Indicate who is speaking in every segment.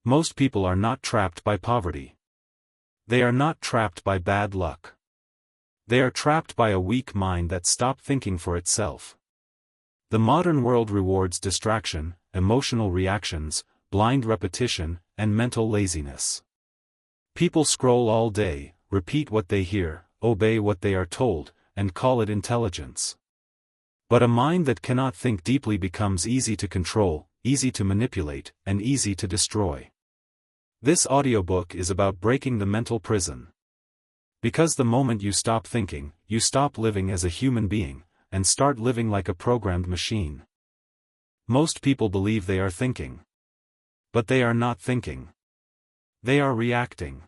Speaker 1: Most people are not trapped by poverty. They are not trapped by bad luck. They are trapped by a weak mind that stopped thinking for itself. The modern world rewards distraction, emotional reactions, blind repetition, and mental laziness. People scroll all day, repeat what they hear, obey what they are told, and call it intelligence. But a mind that cannot think deeply becomes easy to control, easy to manipulate, and easy to destroy. This audiobook is about breaking the mental prison. Because the moment you stop thinking, you stop living as a human being, and start living like a programmed machine. Most people believe they are thinking. But they are not thinking. They are reacting.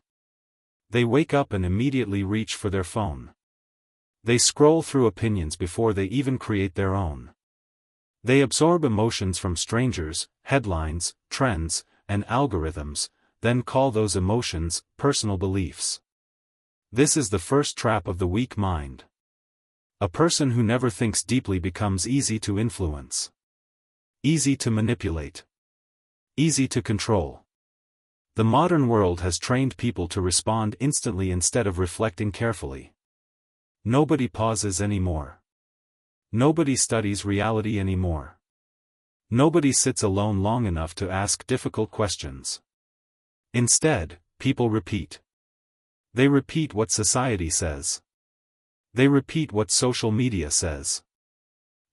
Speaker 1: They wake up and immediately reach for their phone. They scroll through opinions before they even create their own. They absorb emotions from strangers, headlines, trends, and algorithms, then call those emotions personal beliefs. This is the first trap of the weak mind. A person who never thinks deeply becomes easy to influence. Easy to manipulate. Easy to control. The modern world has trained people to respond instantly instead of reflecting carefully. Nobody pauses anymore. Nobody studies reality anymore. Nobody sits alone long enough to ask difficult questions. Instead, people repeat. They repeat what society says. They repeat what social media says.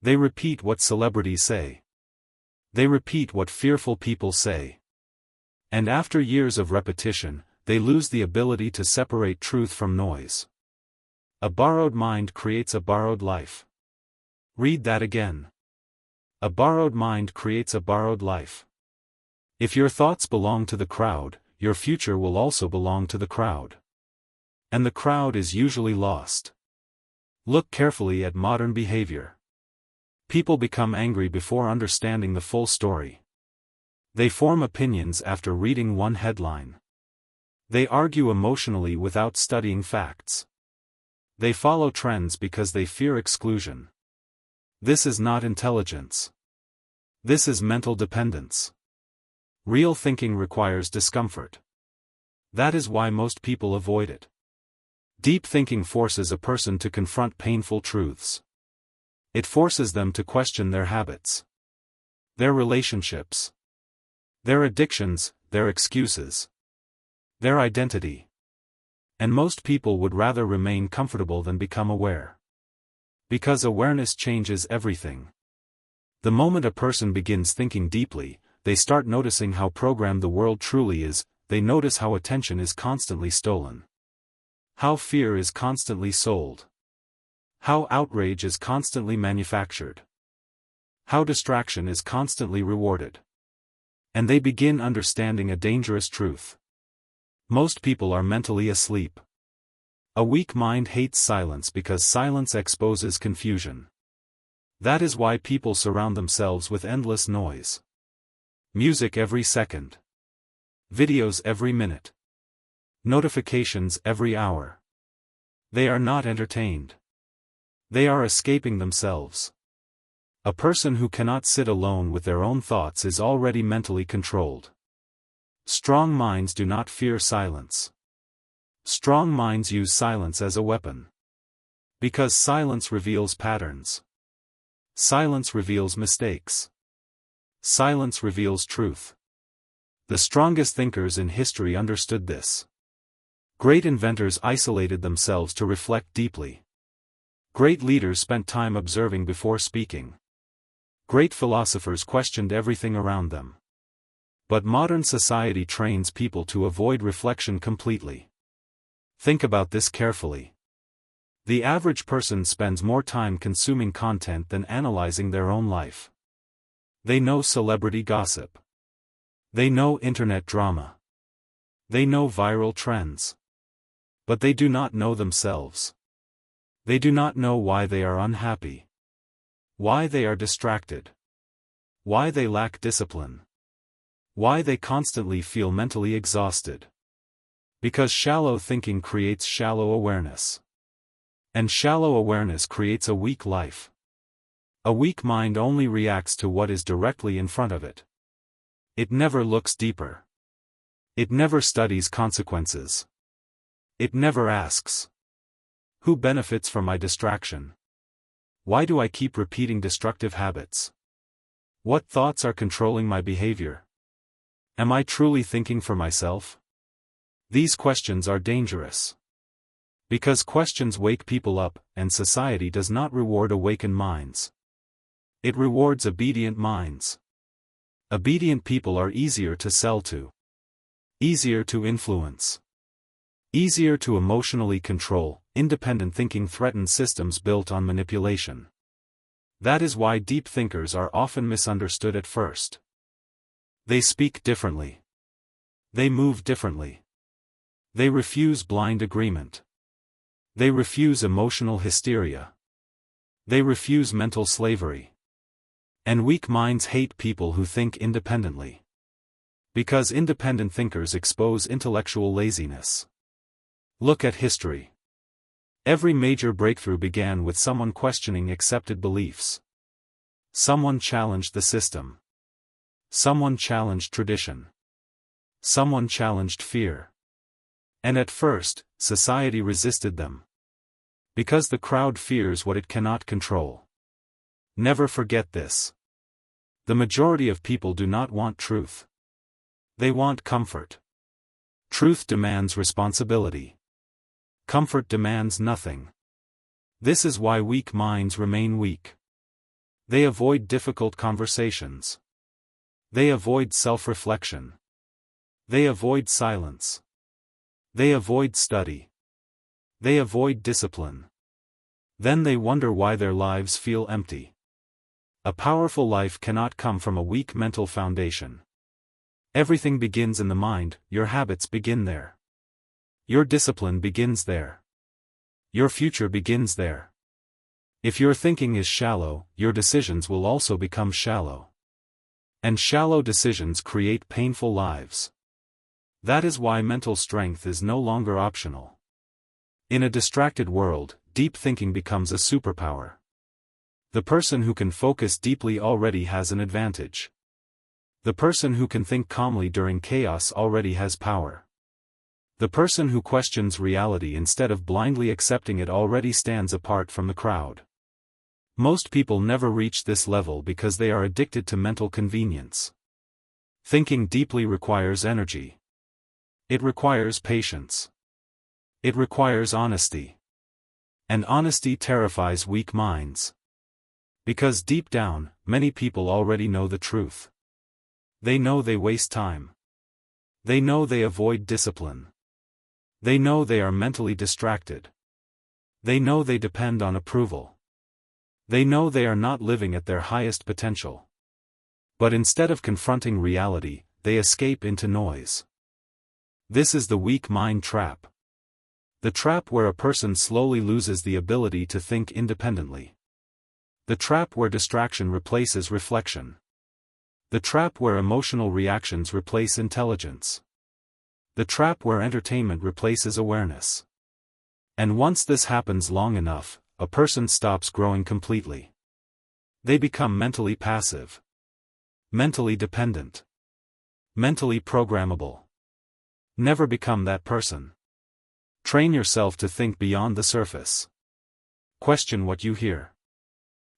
Speaker 1: They repeat what celebrities say. They repeat what fearful people say. And after years of repetition, they lose the ability to separate truth from noise. A borrowed mind creates a borrowed life. Read that again. A borrowed mind creates a borrowed life. If your thoughts belong to the crowd, your future will also belong to the crowd. And the crowd is usually lost. Look carefully at modern behavior. People become angry before understanding the full story. They form opinions after reading one headline. They argue emotionally without studying facts. They follow trends because they fear exclusion. This is not intelligence. This is mental dependence. Real thinking requires discomfort. That is why most people avoid it. Deep thinking forces a person to confront painful truths. It forces them to question their habits, their relationships, their addictions, their excuses, their identity. And most people would rather remain comfortable than become aware. Because awareness changes everything. The moment a person begins thinking deeply, they start noticing how programmed the world truly is. They notice how attention is constantly stolen. How fear is constantly sold. How outrage is constantly manufactured. How distraction is constantly rewarded. And they begin understanding a dangerous truth. Most people are mentally asleep. A weak mind hates silence because silence exposes confusion. That is why people surround themselves with endless noise. Music every second. Videos every minute. Notifications every hour. They are not entertained. They are escaping themselves. A person who cannot sit alone with their own thoughts is already mentally controlled. Strong minds do not fear silence. Strong minds use silence as a weapon. Because silence reveals patterns. Silence reveals mistakes. Silence reveals truth. The strongest thinkers in history understood this. Great inventors isolated themselves to reflect deeply. Great leaders spent time observing before speaking. Great philosophers questioned everything around them. But modern society trains people to avoid reflection completely. Think about this carefully. The average person spends more time consuming content than analyzing their own life. They know celebrity gossip. They know internet drama. They know viral trends. But they do not know themselves. They do not know why they are unhappy. Why they are distracted. Why they lack discipline. Why they constantly feel mentally exhausted. Because shallow thinking creates shallow awareness. And shallow awareness creates a weak life. A weak mind only reacts to what is directly in front of it. It never looks deeper. It never studies consequences. It never asks, who benefits from my distraction? Why do I keep repeating destructive habits? What thoughts are controlling my behavior? Am I truly thinking for myself? These questions are dangerous. Because questions wake people up, and society does not reward awakened minds. It rewards obedient minds. Obedient people are easier to sell to. Easier to influence. Easier to emotionally control. Independent thinking threatens systems built on manipulation. That is why deep thinkers are often misunderstood at first. They speak differently. They move differently. They refuse blind agreement. They refuse emotional hysteria. They refuse mental slavery. And weak minds hate people who think independently. Because independent thinkers expose intellectual laziness. Look at history. Every major breakthrough began with someone questioning accepted beliefs. Someone challenged the system. Someone challenged tradition. Someone challenged fear. And at first, society resisted them. Because the crowd fears what it cannot control. Never forget this. The majority of people do not want truth. They want comfort. Truth demands responsibility. Comfort demands nothing. This is why weak minds remain weak. They avoid difficult conversations. They avoid self-reflection. They avoid silence. They avoid study. They avoid discipline. Then they wonder why their lives feel empty. A powerful life cannot come from a weak mental foundation. Everything begins in the mind. Your habits begin there. Your discipline begins there. Your future begins there. If your thinking is shallow, your decisions will also become shallow. And shallow decisions create painful lives. That is why mental strength is no longer optional. In a distracted world, deep thinking becomes a superpower. The person who can focus deeply already has an advantage. The person who can think calmly during chaos already has power. The person who questions reality instead of blindly accepting it already stands apart from the crowd. Most people never reach this level because they are addicted to mental convenience. Thinking deeply requires energy. It requires patience. It requires honesty. And honesty terrifies weak minds. Because deep down, many people already know the truth. They know they waste time. They know they avoid discipline. They know they are mentally distracted. They know they depend on approval. They know they are not living at their highest potential. But instead of confronting reality, they escape into noise. This is the weak mind trap. The trap where a person slowly loses the ability to think independently. The trap where distraction replaces reflection. The trap where emotional reactions replace intelligence. The trap where entertainment replaces awareness. And once this happens long enough, a person stops growing completely. They become mentally passive. Mentally dependent. Mentally programmable. Never become that person. Train yourself to think beyond the surface. Question what you hear.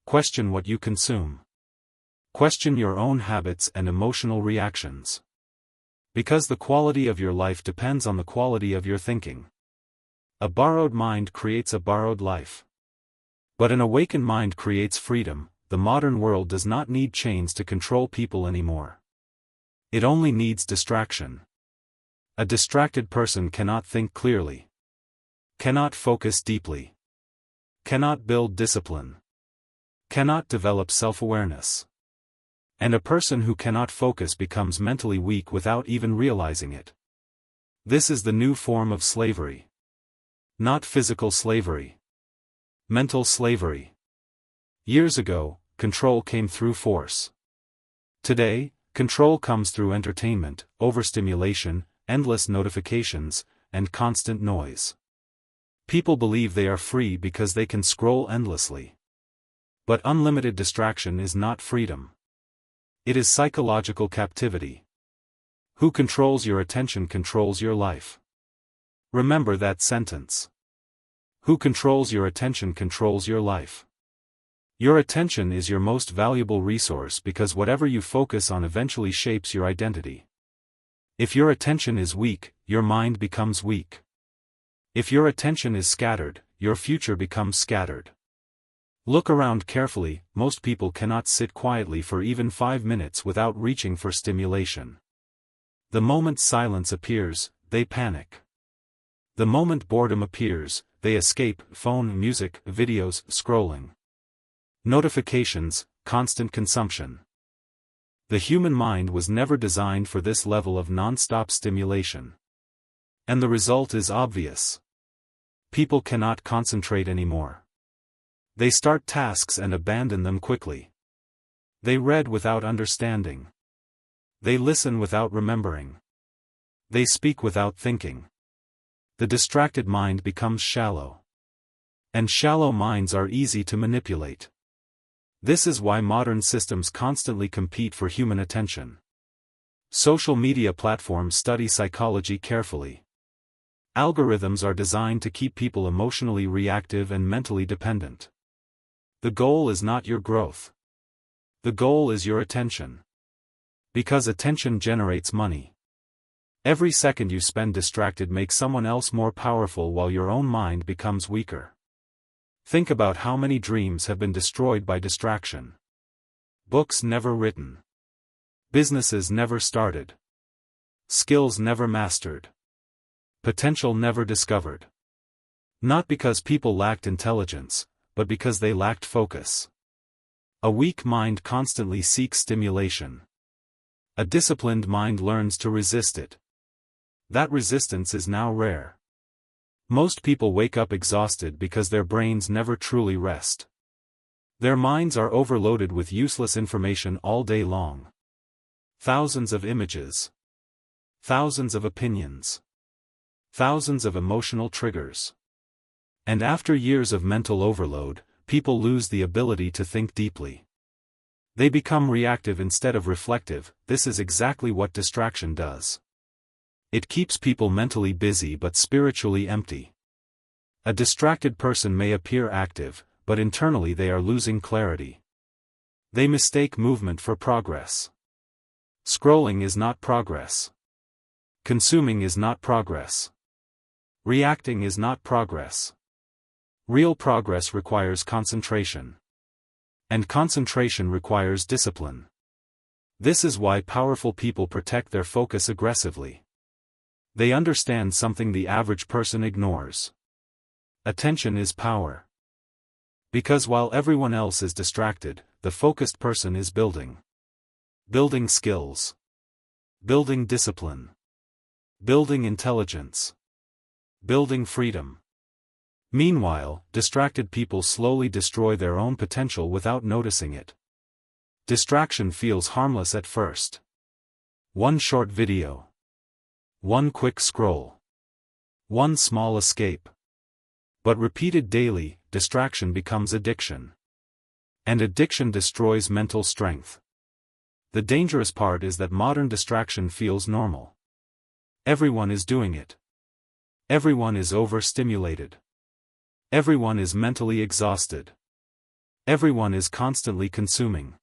Speaker 1: Question what you consume. Question your own habits and emotional reactions. Because the quality of your life depends on the quality of your thinking. A borrowed mind creates a borrowed life. But an awakened mind creates freedom. The modern world does not need chains to control people anymore. It only needs distraction. A distracted person cannot think clearly. Cannot focus deeply. Cannot build discipline. Cannot develop self-awareness. And a person who cannot focus becomes mentally weak without even realizing it. This is the new form of slavery. Not physical slavery. Mental slavery. Years ago, control came through force. Today, control comes through entertainment, overstimulation, endless notifications, and constant noise. People believe they are free because they can scroll endlessly. But unlimited distraction is not freedom. It is psychological captivity. Who controls your attention controls your life. Remember that sentence. Who controls your attention controls your life. Your attention is your most valuable resource because whatever you focus on eventually shapes your identity. If your attention is weak, your mind becomes weak. If your attention is scattered, your future becomes scattered. Look around carefully. Most people cannot sit quietly for even 5 minutes without reaching for stimulation. The moment silence appears, they panic. The moment boredom appears, they escape: phone, music, videos, scrolling. Notifications, constant consumption. The human mind was never designed for this level of non-stop stimulation. And the result is obvious. People cannot concentrate anymore. They start tasks and abandon them quickly. They read without understanding. They listen without remembering. They speak without thinking. The distracted mind becomes shallow. And shallow minds are easy to manipulate. This is why modern systems constantly compete for human attention. Social media platforms study psychology carefully. Algorithms are designed to keep people emotionally reactive and mentally dependent. The goal is not your growth. The goal is your attention. Because attention generates money. Every second you spend distracted makes someone else more powerful while your own mind becomes weaker. Think about how many dreams have been destroyed by distraction. Books never written. Businesses never started. Skills never mastered. Potential never discovered. Not because people lacked intelligence, but because they lacked focus. A weak mind constantly seeks stimulation. A disciplined mind learns to resist it. That resistance is now rare. Most people wake up exhausted because their brains never truly rest. Their minds are overloaded with useless information all day long. Thousands of images. Thousands of opinions. Thousands of emotional triggers. And after years of mental overload, people lose the ability to think deeply. They become reactive instead of reflective. This is exactly what distraction does. It keeps people mentally busy but spiritually empty. A distracted person may appear active, but internally they are losing clarity. They mistake movement for progress. Scrolling is not progress. Consuming is not progress. Reacting is not progress. Real progress requires concentration. And concentration requires discipline. This is why powerful people protect their focus aggressively. They understand something the average person ignores. Attention is power. Because while everyone else is distracted, the focused person is building. Building skills. Building discipline. Building intelligence. Building freedom. Meanwhile, distracted people slowly destroy their own potential without noticing it. Distraction feels harmless at first. One short video. One quick scroll. One small escape. But repeated daily, distraction becomes addiction. And addiction destroys mental strength. The dangerous part is that modern distraction feels normal. Everyone is doing it. Everyone is overstimulated. Everyone is mentally exhausted. Everyone is constantly consuming.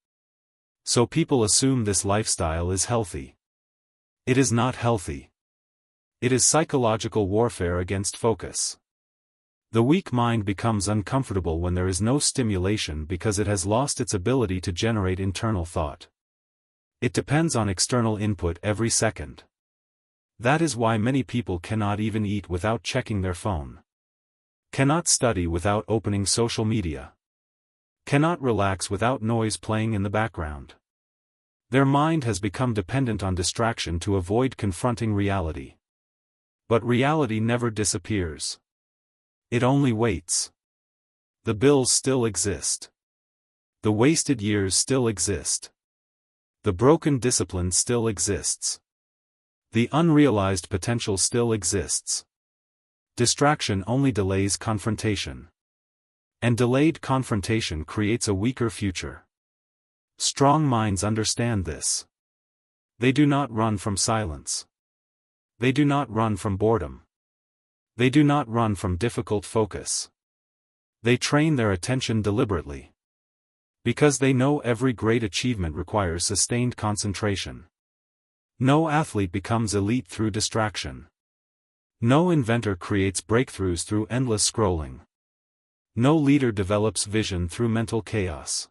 Speaker 1: So people assume this lifestyle is healthy. It is not healthy. It is psychological warfare against focus. The weak mind becomes uncomfortable when there is no stimulation because it has lost its ability to generate internal thought. It depends on external input every second. That is why many people cannot even eat without checking their phone. Cannot study without opening social media. Cannot relax without noise playing in the background. Their mind has become dependent on distraction to avoid confronting reality. But reality never disappears. It only waits. The bills still exist. The wasted years still exist. The broken discipline still exists. The unrealized potential still exists. Distraction only delays confrontation. And delayed confrontation creates a weaker future. Strong minds understand this. They do not run from silence. They do not run from boredom. They do not run from difficult focus. They train their attention deliberately. Because they know every great achievement requires sustained concentration. No athlete becomes elite through distraction. No inventor creates breakthroughs through endless scrolling. No leader develops vision through mental chaos.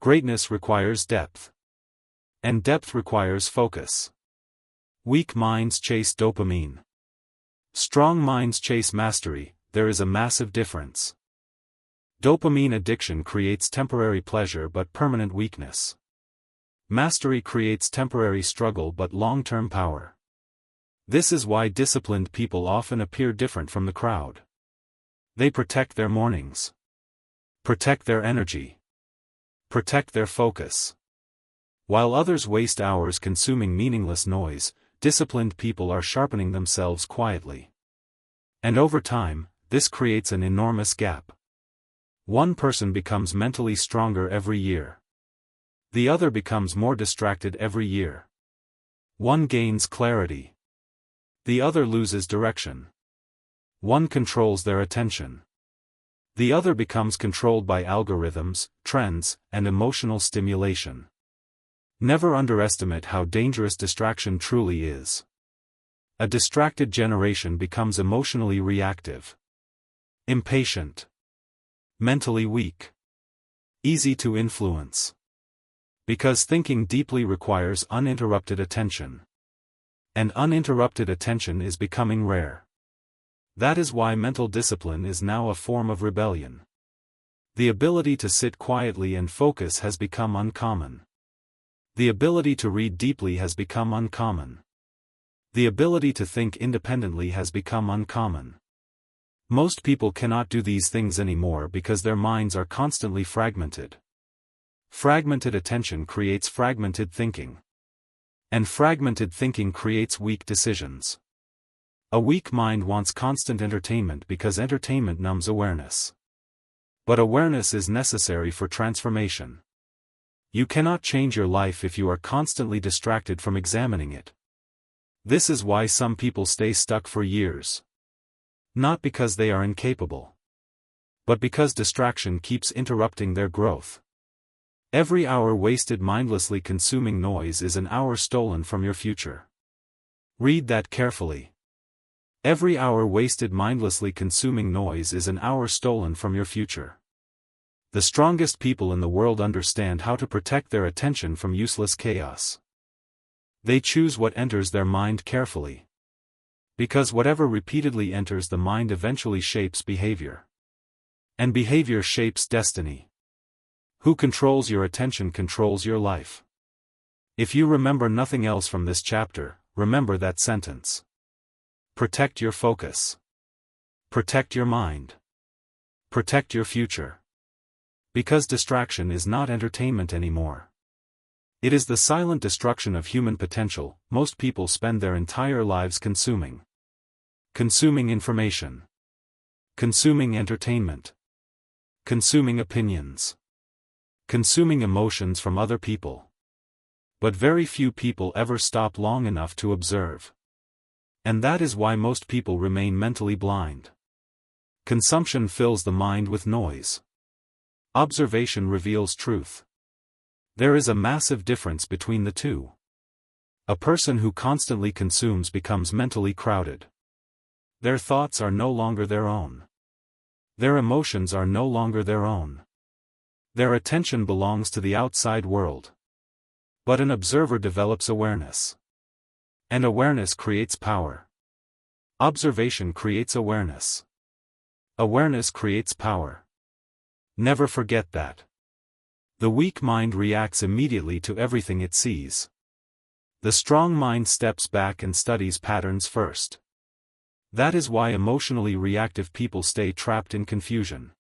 Speaker 1: Greatness requires depth. And depth requires focus. Weak minds chase dopamine. Strong minds chase mastery. There is a massive difference. Dopamine addiction creates temporary pleasure but permanent weakness. Mastery creates temporary struggle but long-term power. This is why disciplined people often appear different from the crowd. They protect their mornings. Protect their energy. Protect their focus. While others waste hours consuming meaningless noise, disciplined people are sharpening themselves quietly. And over time, this creates an enormous gap. One person becomes mentally stronger every year. The other becomes more distracted every year. One gains clarity. The other loses direction. One controls their attention. The other becomes controlled by algorithms, trends, and emotional stimulation. Never underestimate how dangerous distraction truly is. A distracted generation becomes emotionally reactive. Impatient. Mentally weak. Easy to influence. Because thinking deeply requires uninterrupted attention. And uninterrupted attention is becoming rare. That is why mental discipline is now a form of rebellion. The ability to sit quietly and focus has become uncommon. The ability to read deeply has become uncommon. The ability to think independently has become uncommon. Most people cannot do these things anymore because their minds are constantly fragmented. Fragmented attention creates fragmented thinking. And fragmented thinking creates weak decisions. A weak mind wants constant entertainment because entertainment numbs awareness. But awareness is necessary for transformation. You cannot change your life if you are constantly distracted from examining it. This is why some people stay stuck for years. Not because they are incapable. But because distraction keeps interrupting their growth. Every hour wasted mindlessly consuming noise is an hour stolen from your future. Read that carefully. Every hour wasted mindlessly consuming noise is an hour stolen from your future. The strongest people in the world understand how to protect their attention from useless chaos. They choose what enters their mind carefully. Because whatever repeatedly enters the mind eventually shapes behavior. And behavior shapes destiny. Who controls your attention controls your life. If you remember nothing else from this chapter, remember that sentence. Protect your focus. Protect your mind. Protect your future. Because distraction is not entertainment anymore. It is the silent destruction of human potential. Most people spend their entire lives consuming. Consuming information. Consuming entertainment. Consuming opinions. Consuming emotions from other people. But very few people ever stop long enough to observe. And that is why most people remain mentally blind. Consumption fills the mind with noise. Observation reveals truth. There is a massive difference between the two. A person who constantly consumes becomes mentally crowded. Their thoughts are no longer their own. Their emotions are no longer their own. Their attention belongs to the outside world. But an observer develops awareness. And awareness creates power. Observation creates awareness. Awareness creates power. Never forget that. The weak mind reacts immediately to everything it sees. The strong mind steps back and studies patterns first. That is why emotionally reactive people stay trapped in confusion.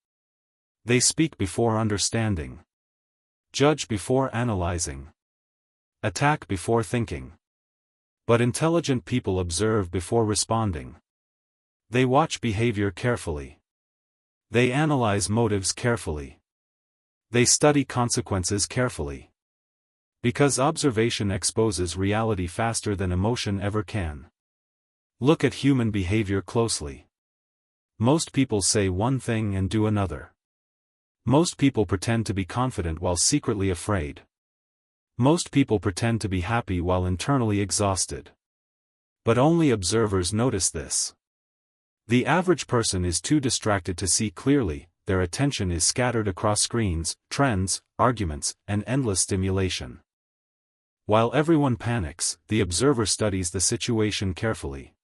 Speaker 1: They speak before understanding. Judge before analyzing. Attack before thinking. But intelligent people observe before responding. They watch behavior carefully. They analyze motives carefully. They study consequences carefully. Because observation exposes reality faster than emotion ever can. Look at human behavior closely. Most people say one thing and do another. Most people pretend to be confident while secretly afraid. Most people pretend to be happy while internally exhausted. But only observers notice this. The average person is too distracted to see clearly, their attention is scattered across screens, trends, arguments, and endless stimulation. While everyone panics, the observer studies the situation carefully.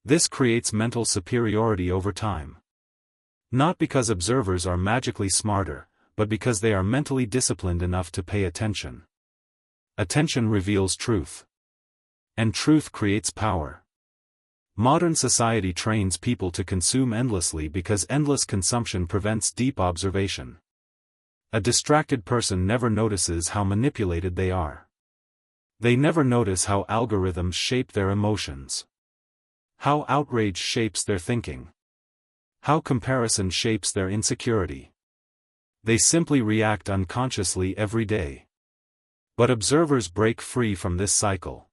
Speaker 1: This creates mental superiority over time. Not because observers are magically smarter, but because they are mentally disciplined enough to pay attention. Attention reveals truth. And truth creates power. Modern society trains people to consume endlessly because endless consumption prevents deep observation. A distracted person never notices how manipulated they are. They never notice how algorithms shape their emotions. How outrage shapes their thinking. How comparison shapes their insecurity. They simply react unconsciously every day. But observers break free from this cycle.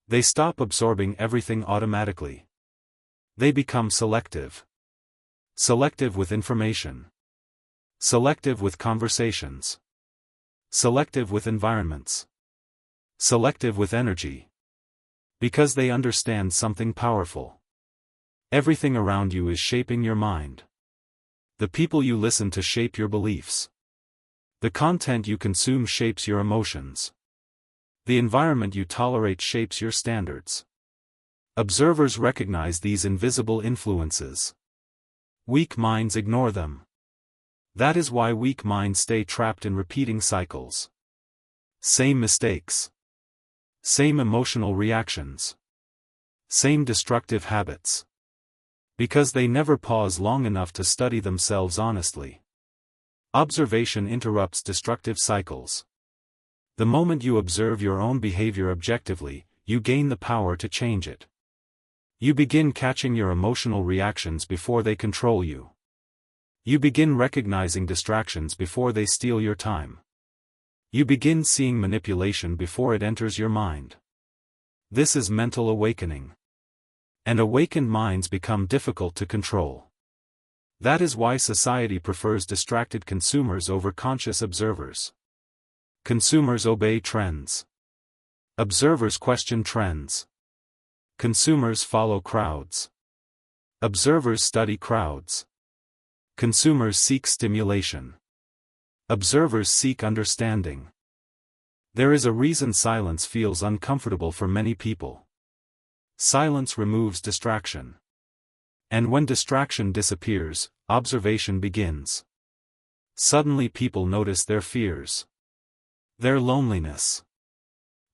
Speaker 1: They stop absorbing everything automatically. They become selective. Selective with information. Selective with conversations. Selective with environments. Selective with energy. Because they understand something powerful. Everything around you is shaping your mind. The people you listen to shape your beliefs. The content you consume shapes your emotions. The environment you tolerate shapes your standards. Observers recognize these invisible influences. Weak minds ignore them. That is why weak minds stay trapped in repeating cycles. Same mistakes. Same emotional reactions. Same destructive habits. Because they never pause long enough to study themselves honestly. Observation interrupts destructive cycles. The moment you observe your own behavior objectively, you gain the power to change it. You begin catching your emotional reactions before they control you. You begin recognizing distractions before they steal your time. You begin seeing manipulation before it enters your mind. This is mental awakening. And awakened minds become difficult to control. That is why society prefers distracted consumers over conscious observers. Consumers obey trends. Observers question trends. Consumers follow crowds. Observers study crowds. Consumers seek stimulation. Observers seek understanding. There is a reason silence feels uncomfortable for many people. Silence removes distraction. And when distraction disappears, observation begins. Suddenly people notice their fears. Their loneliness.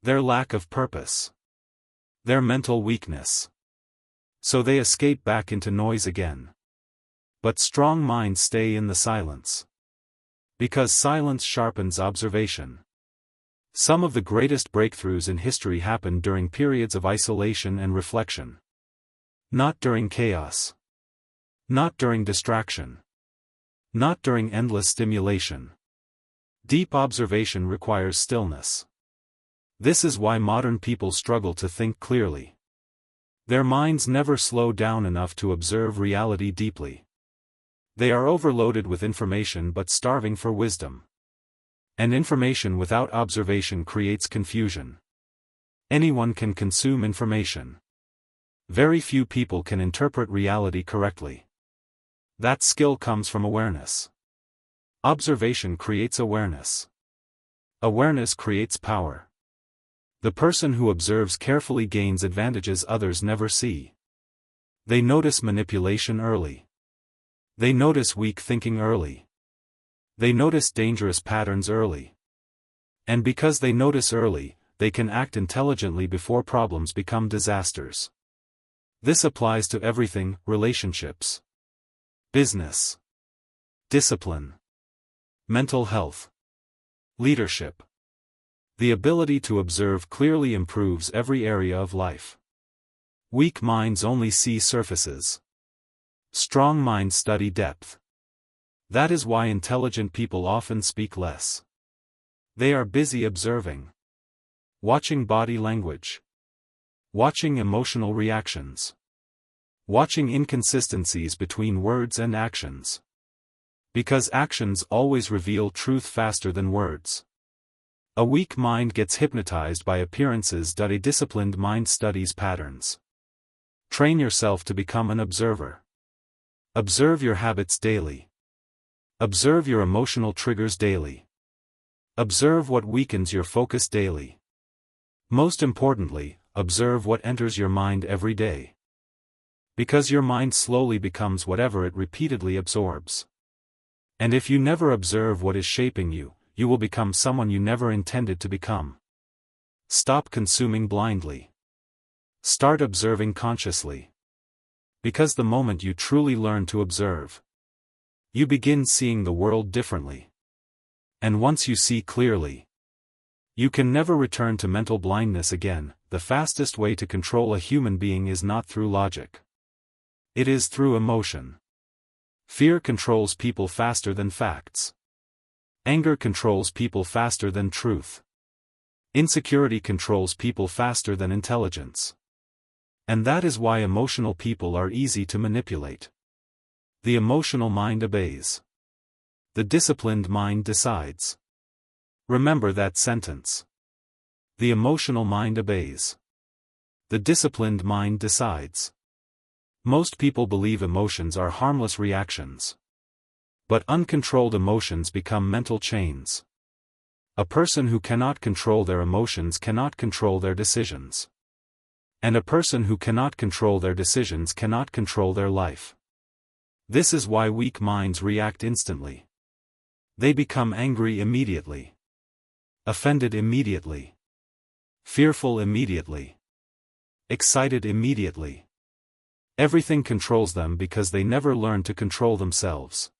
Speaker 1: Their lack of purpose. Their mental weakness. So they escape back into noise again. But strong minds stay in the silence. Because silence sharpens observation. Some of the greatest breakthroughs in history happened during periods of isolation and reflection. Not during chaos. Not during distraction. Not during endless stimulation. Deep observation requires stillness. This is why modern people struggle to think clearly. Their minds never slow down enough to observe reality deeply. They are overloaded with information but starving for wisdom. And information without observation creates confusion. Anyone can consume information. Very few people can interpret reality correctly. That skill comes from awareness. Observation creates awareness. Awareness creates power. The person who observes carefully gains advantages others never see. They notice manipulation early. They notice weak thinking early. They notice dangerous patterns early. And because they notice early, they can act intelligently before problems become disasters. This applies to everything: relationships, business, discipline, mental health, leadership. The ability to observe clearly improves every area of life. Weak minds only see surfaces. Strong minds study depth. That is why intelligent people often speak less. They are busy observing. Watching body language. Watching emotional reactions. Watching inconsistencies between words and actions. Because actions always reveal truth faster than words. A weak mind gets hypnotized by appearances. A disciplined mind studies patterns. Train yourself to become an observer. Observe your habits daily. Observe your emotional triggers daily. Observe what weakens your focus daily. Most importantly, observe what enters your mind every day. Because your mind slowly becomes whatever it repeatedly absorbs. And if you never observe what is shaping you, you will become someone you never intended to become. Stop consuming blindly. Start observing consciously. Because the moment you truly learn to observe, you begin seeing the world differently. And once you see clearly, you can never return to mental blindness again. The fastest way to control a human being is not through logic. It is through emotion. Fear controls people faster than facts. Anger controls people faster than truth. Insecurity controls people faster than intelligence. And that is why emotional people are easy to manipulate. The emotional mind obeys. The disciplined mind decides. Remember that sentence. The emotional mind obeys. The disciplined mind decides. Most people believe emotions are harmless reactions. But uncontrolled emotions become mental chains. A person who cannot control their emotions cannot control their decisions. And a person who cannot control their decisions cannot control their life. This is why weak minds react instantly. They become angry immediately. Offended immediately. Fearful immediately. Excited immediately. Everything controls them because they never learn to control themselves.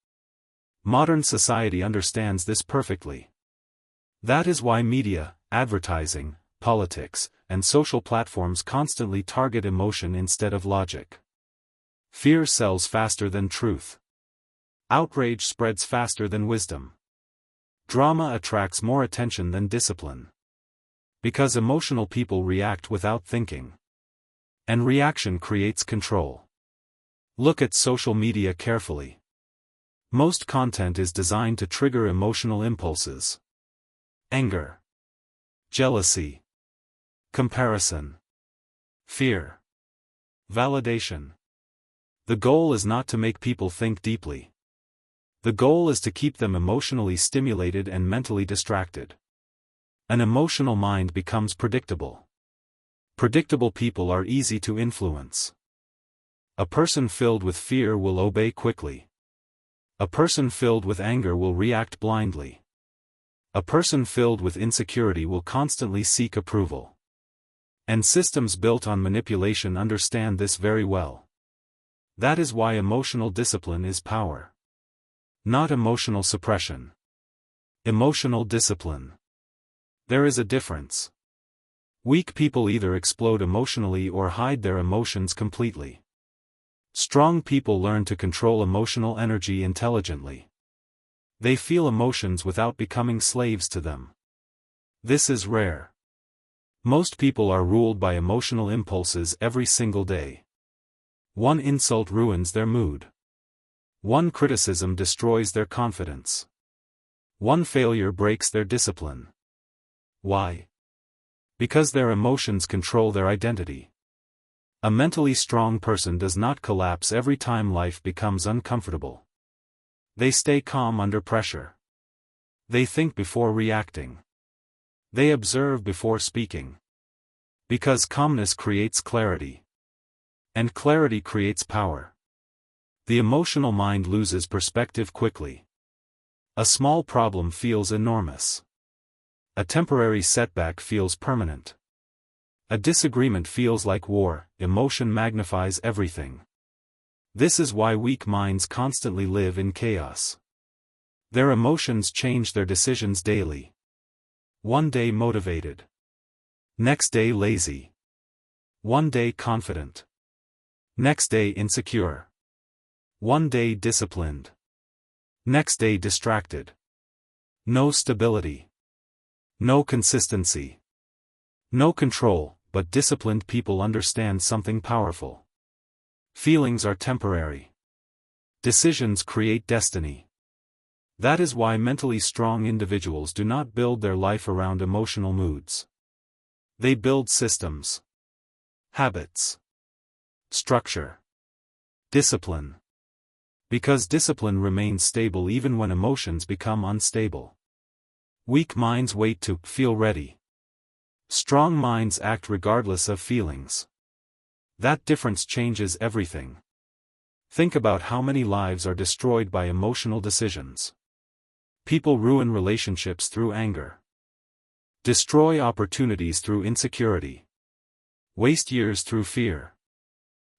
Speaker 1: Modern society understands this perfectly. That is why media, advertising, politics, and social platforms constantly target emotion instead of logic. Fear sells faster than truth. Outrage spreads faster than wisdom. Drama attracts more attention than discipline. Because emotional people react without thinking. And reaction creates control. Look at social media carefully. Most content is designed to trigger emotional impulses. Anger. Jealousy. Comparison. Fear. Validation. The goal is not to make people think deeply. The goal is to keep them emotionally stimulated and mentally distracted. An emotional mind becomes predictable. Predictable people are easy to influence. A person filled with fear will obey quickly. A person filled with anger will react blindly. A person filled with insecurity will constantly seek approval. And systems built on manipulation understand this very well. That is why emotional discipline is power. Not emotional suppression. Emotional discipline. There is a difference. Weak people either explode emotionally or hide their emotions completely. Strong people learn to control emotional energy intelligently. They feel emotions without becoming slaves to them. This is rare. Most people are ruled by emotional impulses every single day. One insult ruins their mood. One criticism destroys their confidence. One failure breaks their discipline. Why? Because their emotions control their identity. A mentally strong person does not collapse every time life becomes uncomfortable. They stay calm under pressure. They think before reacting. They observe before speaking. Because calmness creates clarity. And clarity creates power. The emotional mind loses perspective quickly. A small problem feels enormous. A temporary setback feels permanent. A disagreement feels like war. Emotion magnifies everything. This is why weak minds constantly live in chaos. Their emotions change their decisions daily. One day motivated. Next day lazy. One day confident. Next day insecure. One day disciplined. Next day distracted. No stability. No consistency. No control, but disciplined people understand something powerful. Feelings are temporary. Decisions create destiny. That is why mentally strong individuals do not build their life around emotional moods. They build systems, habits, structure, discipline. Because discipline remains stable even when emotions become unstable. Weak minds wait to feel ready. Strong minds act regardless of feelings. That difference changes everything. Think about how many lives are destroyed by emotional decisions. People ruin relationships through anger. Destroy opportunities through insecurity. Waste years through fear.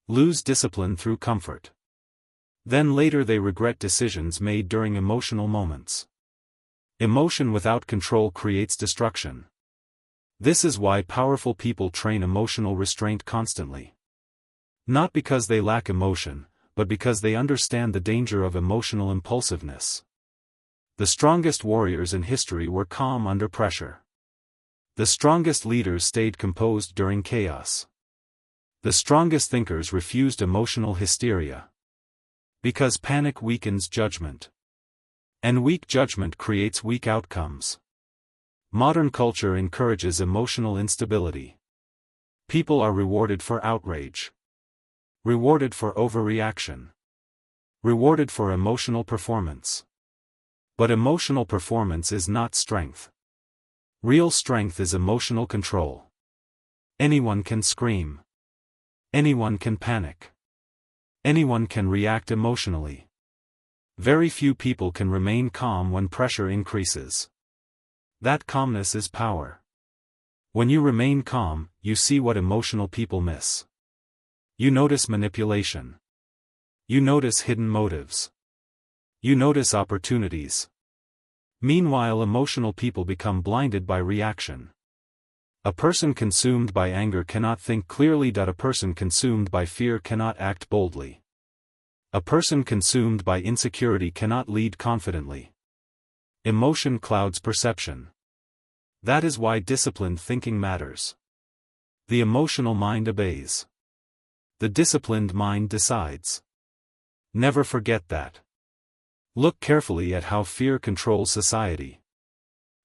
Speaker 1: Lose discipline through comfort. Then later they regret decisions made during emotional moments. Emotion without control creates destruction. This is why powerful people train emotional restraint constantly. Not because they lack emotion, but because they understand the danger of emotional impulsiveness. The strongest warriors in history were calm under pressure. The strongest leaders stayed composed during chaos. The strongest thinkers refused emotional hysteria. Because panic weakens judgment. And weak judgment creates weak outcomes. Modern culture encourages emotional instability. People are rewarded for outrage. Rewarded for overreaction. Rewarded for emotional performance. But emotional performance is not strength. Real strength is emotional control. Anyone can scream. Anyone can panic. Anyone can react emotionally. Very few people can remain calm when pressure increases. That calmness is power. When you remain calm, you see what emotional people miss. You notice manipulation. You notice hidden motives. You notice opportunities. Meanwhile, emotional people become blinded by reaction. A person consumed by anger cannot think clearly. A person consumed by fear cannot act boldly. A person consumed by insecurity cannot lead confidently. Emotion clouds perception. That is why disciplined thinking matters. The emotional mind obeys. The disciplined mind decides. Never forget that. Look carefully at how fear controls society.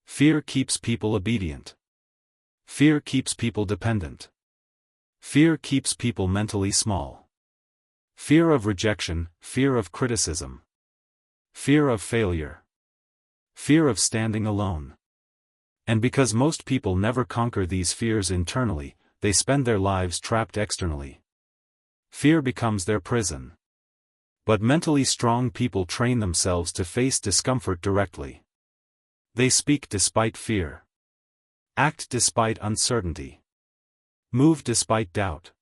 Speaker 1: Fear keeps people obedient. Fear keeps people dependent. Fear keeps people mentally small. Fear of rejection, fear of criticism. Fear of failure. Fear of standing alone. And because most people never conquer these fears internally, they spend their lives trapped externally. Fear becomes their prison. But mentally strong people train themselves to face discomfort directly. They speak despite fear. Act despite uncertainty. Move despite doubt.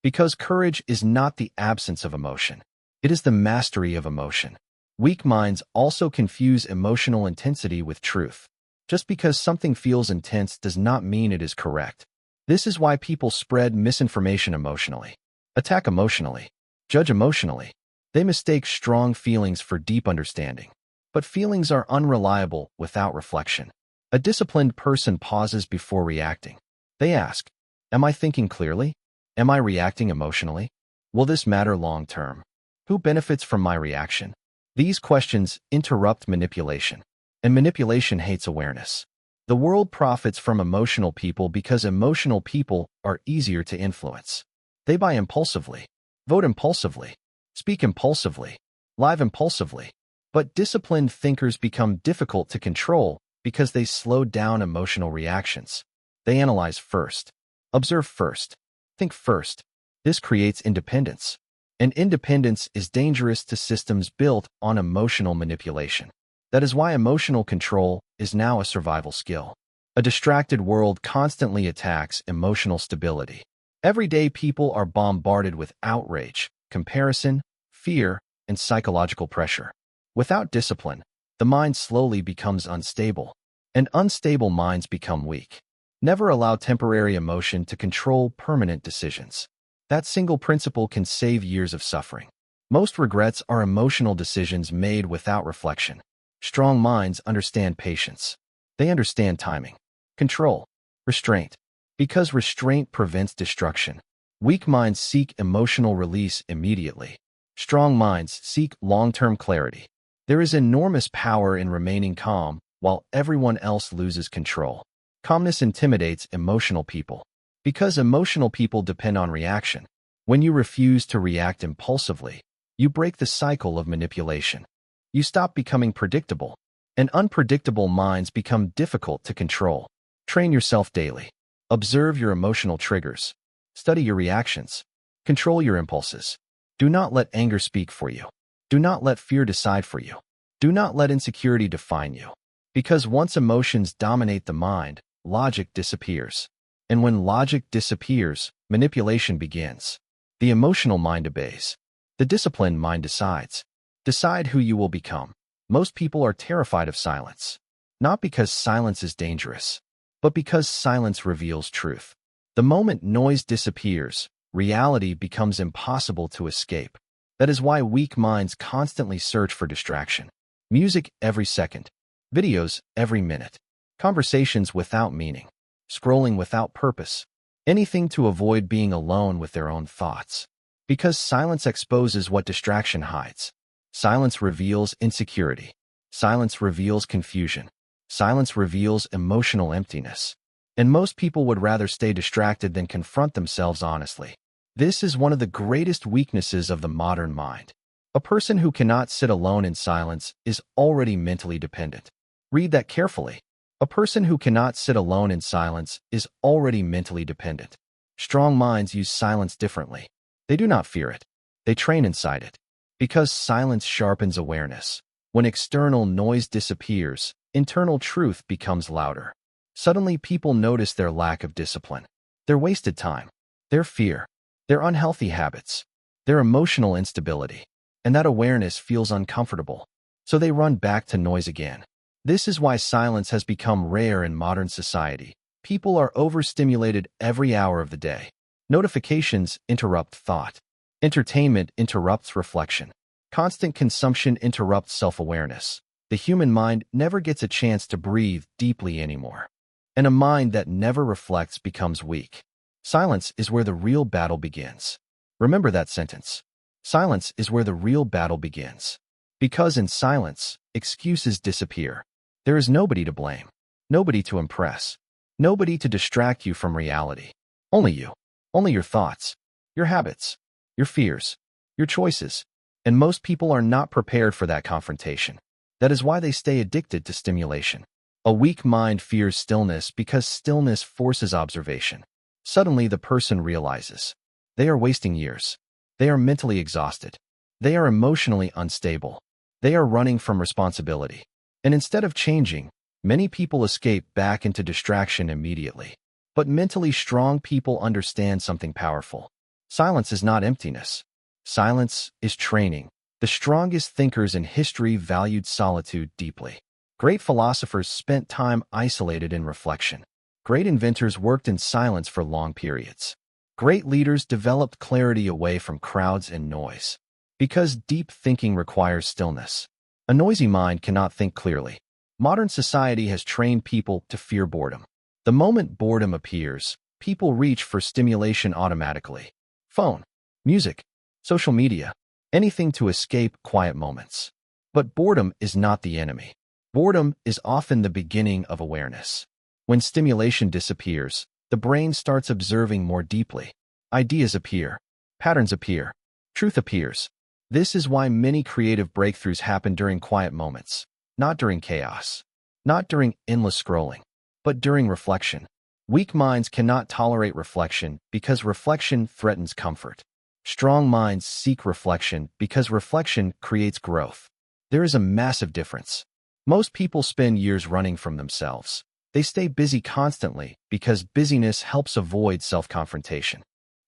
Speaker 2: Because courage is not the absence of emotion. It is the mastery of emotion. Weak minds also confuse emotional intensity with truth. Just because something feels intense does not mean it is correct. This is why people spread misinformation emotionally, attack emotionally, judge emotionally. They mistake strong feelings for deep understanding. But feelings are unreliable without reflection. A disciplined person pauses before reacting. They ask, am I thinking clearly? Am I reacting emotionally? Will this matter long term? Who benefits from my reaction? These questions interrupt manipulation. And manipulation hates awareness. The world profits from emotional people because emotional people are easier to influence. They buy impulsively, vote impulsively, speak impulsively, live impulsively. But disciplined thinkers become difficult to control because they slow down emotional reactions. They analyze first, observe first, think first. This creates independence. And independence is dangerous to systems built on emotional manipulation. That is why emotional control is now a survival skill. A distracted world constantly attacks emotional stability. Everyday people are bombarded with outrage, comparison, fear, and psychological pressure. Without discipline, the mind slowly becomes unstable, and unstable minds become weak. Never allow temporary emotion to control permanent decisions. That single principle can save years of suffering. Most regrets are emotional decisions made without reflection. Strong minds understand patience. They understand timing, control, restraint. Because restraint prevents destruction. Weak minds seek emotional release immediately. Strong minds seek long-term clarity. There is enormous power in remaining calm while everyone else loses control. Calmness intimidates emotional people. Because emotional people depend on reaction. When you refuse to react impulsively, you break the cycle of manipulation. You stop becoming predictable, and unpredictable minds become difficult to control. Train yourself daily. Observe your emotional triggers. Study your reactions. Control your impulses. Do not let anger speak for you. Do not let fear decide for you. Do not let insecurity define you. Because once emotions dominate the mind, logic disappears. And when logic disappears, manipulation begins. The emotional mind obeys. The disciplined mind decides. Decide who you will become. Most people are terrified of silence. Not because silence is dangerous, but because silence reveals truth. The moment noise disappears, reality becomes impossible to escape. That is why weak minds constantly search for distraction. Music every second. Videos every minute. Conversations without meaning. Scrolling without purpose. Anything to avoid being alone with their own thoughts. Because silence exposes what distraction hides. Silence reveals insecurity. Silence reveals confusion. Silence reveals emotional emptiness. And most people would rather stay distracted than confront themselves honestly. This is one of the greatest weaknesses of the modern mind. A person who cannot sit alone in silence is already mentally dependent. Read that carefully. A person who cannot sit alone in silence is already mentally dependent. Strong minds use silence differently. They do not fear it. They train inside it. Because silence sharpens awareness. When external noise disappears, internal truth becomes louder. Suddenly people notice their lack of discipline, their wasted time, their fear, their unhealthy habits, their emotional instability. And that awareness feels uncomfortable. So they run back to noise again. This is why silence has become rare in modern society. People are overstimulated every hour of the day. Notifications interrupt thought. Entertainment interrupts reflection. Constant consumption interrupts self-awareness. The human mind never gets a chance to breathe deeply anymore. And a mind that never reflects becomes weak. Silence is where the real battle begins. Remember that sentence. Silence is where the real battle begins. Because in silence, excuses disappear. There is nobody to blame, nobody to impress, nobody to distract you from reality. Only you, only your thoughts, your habits, your fears, your choices. And most people are not prepared for that confrontation. That is why they stay addicted to stimulation. A weak mind fears stillness because stillness forces observation. Suddenly the person realizes they are wasting years. They are mentally exhausted. They are emotionally unstable. They are running from responsibility. And instead of changing, many people escape back into distraction immediately. But mentally strong people understand something powerful. Silence is not emptiness. Silence is training. The strongest thinkers in history valued solitude deeply. Great philosophers spent time isolated in reflection. Great inventors worked in silence for long periods. Great leaders developed clarity away from crowds and noise. Because deep thinking requires stillness. A noisy mind cannot think clearly. Modern society has trained people to fear boredom. The moment boredom appears, people reach for stimulation automatically. Phone, music, social media, anything to escape quiet moments. But boredom is not the enemy. Boredom is often the beginning of awareness. When stimulation disappears, the brain starts observing more deeply. Ideas appear. Patterns appear. Truth appears. This is why many creative breakthroughs happen during quiet moments, not during chaos, not during endless scrolling, but during reflection. Weak minds cannot tolerate reflection because reflection threatens comfort. Strong minds seek reflection because reflection creates growth. There is a massive difference. Most people spend years running from themselves. They stay busy constantly because busyness helps avoid self-confrontation.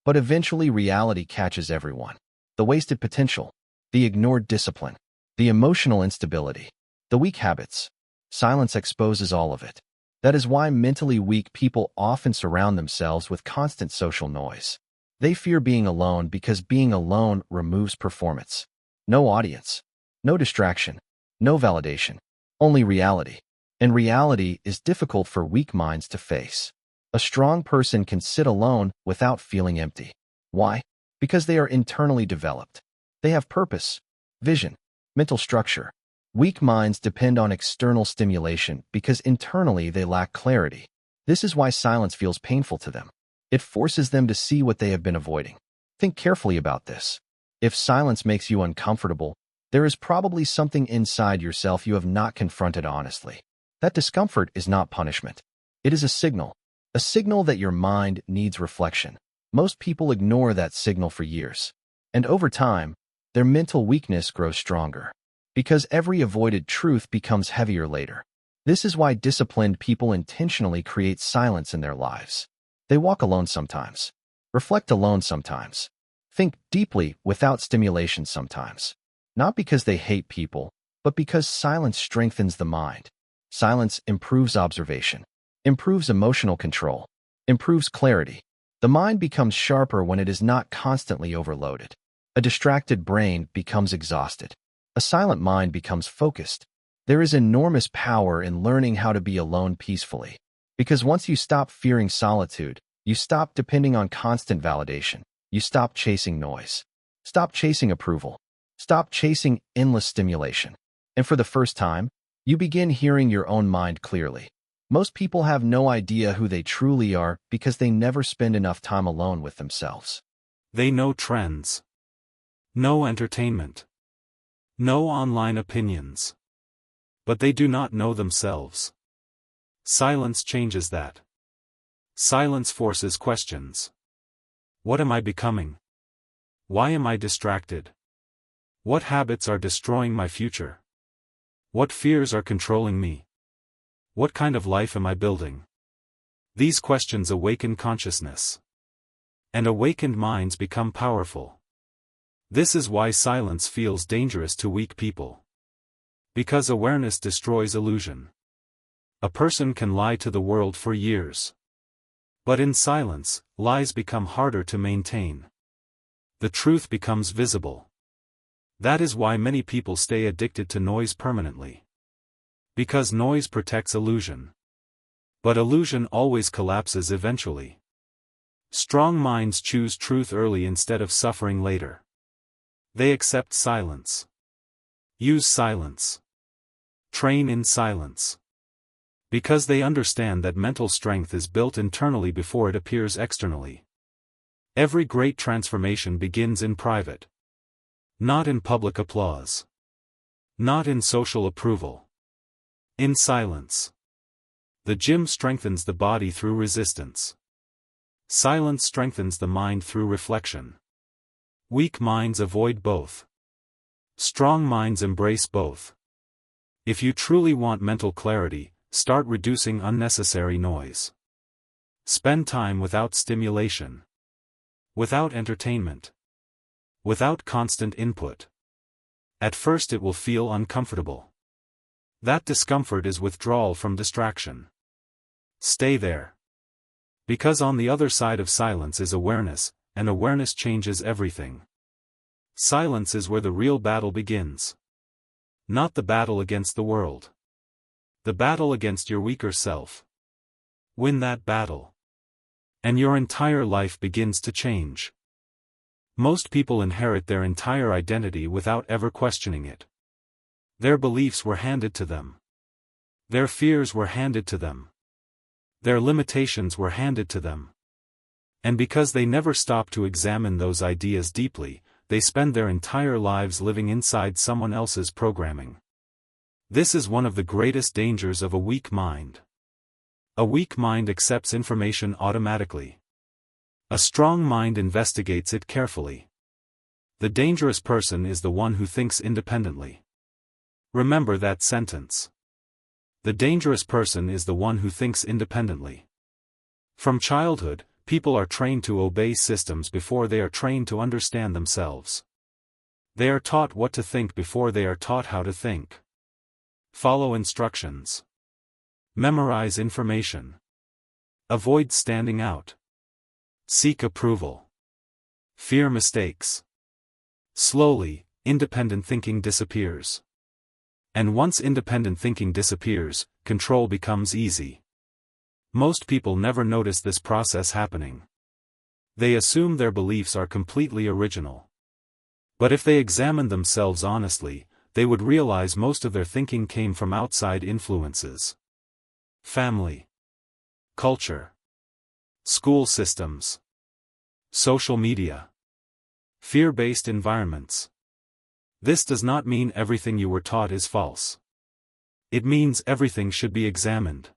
Speaker 2: But eventually reality catches everyone. The wasted potential, the ignored discipline, the emotional instability, the weak habits. Silence exposes all of it. That is why mentally weak people often surround themselves with constant social noise. They fear being alone because being alone removes performance. No audience, no distraction, no validation, only reality. and reality is difficult for weak minds to face. A strong person can sit alone without feeling empty. Why? Because they are internally developed. They have purpose, vision, mental structure. Weak minds depend on external stimulation because internally they lack clarity. This is why silence feels painful to them. It forces them to see what they have been avoiding. Think carefully about this. If silence makes you uncomfortable, there is probably something inside yourself you have not confronted honestly. That discomfort is not punishment. It is a signal that your mind needs reflection. Most people ignore that signal for years. And over time, their mental weakness grows stronger. Because every avoided truth becomes heavier later. This is why disciplined people intentionally create silence in their lives. They walk alone sometimes. Reflect alone sometimes. Think deeply without stimulation sometimes. Not because they hate people, but because silence strengthens the mind. Silence improves observation, improves emotional control, improves clarity. The mind becomes sharper when it is not constantly overloaded. A distracted brain becomes exhausted. A silent mind becomes focused. There is enormous power in learning how to be alone peacefully. Because once you stop fearing solitude, you stop depending on constant validation. You stop chasing noise. Stop chasing approval. Stop chasing endless stimulation. And for the first time, you begin hearing your own mind clearly. Most people have no idea who they truly are because they never spend enough time alone with themselves.
Speaker 1: They know trends. No entertainment. No online opinions. But they do not know themselves. Silence changes that. Silence forces questions. What am I becoming? Why am I distracted? What habits are destroying my future? What fears are controlling me? What kind of life am I building? These questions awaken consciousness. And awakened minds become powerful. This is why silence feels dangerous to weak people. Because awareness destroys illusion. A person can lie to the world for years. But in silence, lies become harder to maintain. The truth becomes visible. That is why many people stay addicted to noise permanently. Because noise protects illusion. But illusion always collapses eventually. Strong minds choose truth early instead of suffering later. They accept silence. Use silence. Train in silence. Because they understand that mental strength is built internally before it appears externally. Every great transformation begins in private. Not in public applause. Not in social approval. In silence. The gym strengthens the body through resistance. Silence strengthens the mind through reflection. Weak minds avoid both. Strong minds embrace both. If you truly want mental clarity, start reducing unnecessary noise. Spend time without stimulation. Without entertainment. Without constant input. At first it will feel uncomfortable. That discomfort is withdrawal from distraction. Stay there. Because on the other side of silence is awareness, and awareness changes everything. Silence is where the real battle begins. Not the battle against the world. The battle against your weaker self. Win that battle. And your entire life begins to change. Most people inherit their entire identity without ever questioning it. Their beliefs were handed to them. Their fears were handed to them. Their limitations were handed to them. And because they never stop to examine those ideas deeply, they spend their entire lives living inside someone else's programming. This is one of the greatest dangers of a weak mind. A weak mind accepts information automatically. A strong mind investigates it carefully. The dangerous person is the one who thinks independently. Remember that sentence. The dangerous person is the one who thinks independently. From childhood, people are trained to obey systems before they are trained to understand themselves. They are taught what to think before they are taught how to think. Follow instructions. Memorize information. Avoid standing out. Seek approval. Fear mistakes. Slowly, independent thinking disappears. And once independent thinking disappears, control becomes easy. Most people never notice this process happening. They assume their beliefs are completely original. But if they examined themselves honestly, they would realize most of their thinking came from outside influences. Family, culture, school systems, social media, fear-based environments. This does not mean everything you were taught is false. It means everything should be examined.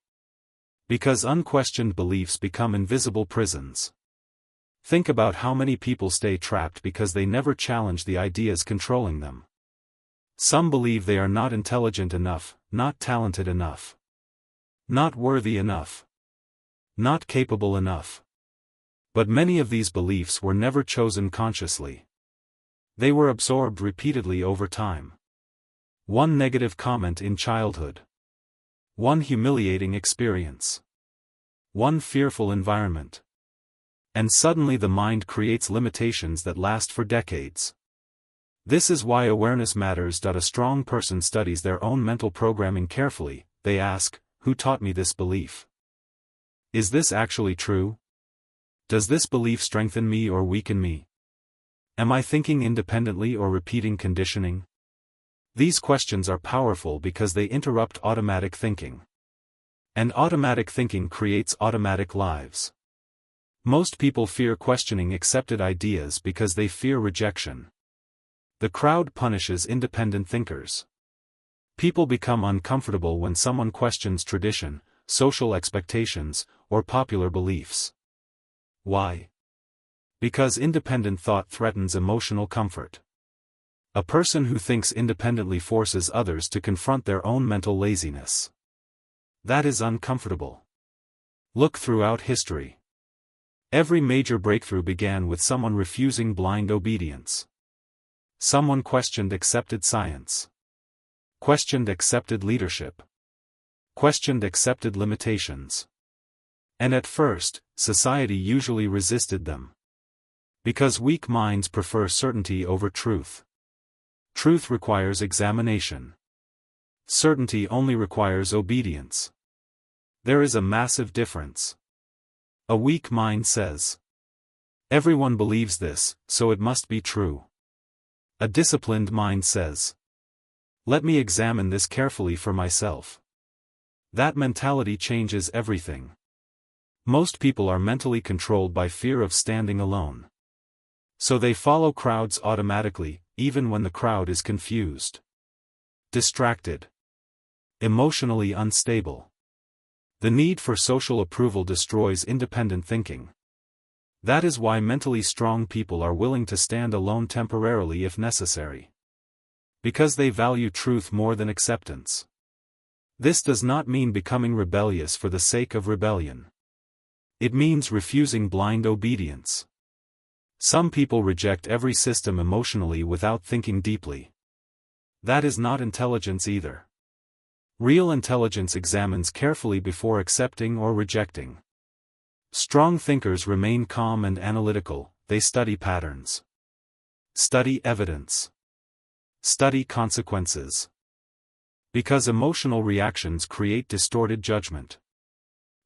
Speaker 1: Because unquestioned beliefs become invisible prisons. Think about how many people stay trapped because they never challenge the ideas controlling them. Some believe they are not intelligent enough, not talented enough, not worthy enough, not capable enough. But many of these beliefs were never chosen consciously. They were absorbed repeatedly over time. One negative comment in childhood. One humiliating experience. One fearful environment. And suddenly the mind creates limitations that last for decades. This is why awareness matters. A strong person studies their own mental programming carefully. They ask, who taught me this belief? Is this actually true? Does this belief strengthen me or weaken me? Am I thinking independently or repeating conditioning? These questions are powerful because they interrupt automatic thinking. And automatic thinking creates automatic lives. Most people fear questioning accepted ideas because they fear rejection. The crowd punishes independent thinkers. People become uncomfortable when someone questions tradition, social expectations, or popular beliefs. Why? Because independent thought threatens emotional comfort. A person who thinks independently forces others to confront their own mental laziness. That is uncomfortable. Look throughout history. Every major breakthrough began with someone refusing blind obedience. Someone questioned accepted science. Questioned accepted leadership. Questioned accepted limitations. And at first, society usually resisted them. Because weak minds prefer certainty over truth. Truth requires examination. Certainty only requires obedience. There is a massive difference. A weak mind says, everyone believes this, so it must be true. A disciplined mind says, let me examine this carefully for myself. That mentality changes everything. Most people are mentally controlled by fear of standing alone. So they follow crowds automatically, even when the crowd is confused, distracted, emotionally unstable. The need for social approval destroys independent thinking. That is why mentally strong people are willing to stand alone temporarily if necessary. Because they value truth more than acceptance. This does not mean becoming rebellious for the sake of rebellion. It means refusing blind obedience. Some people reject every system emotionally without thinking deeply. That is not intelligence either. Real intelligence examines carefully before accepting or rejecting. Strong thinkers remain calm and analytical. They study patterns. Study evidence. Study consequences. Because emotional reactions create distorted judgment.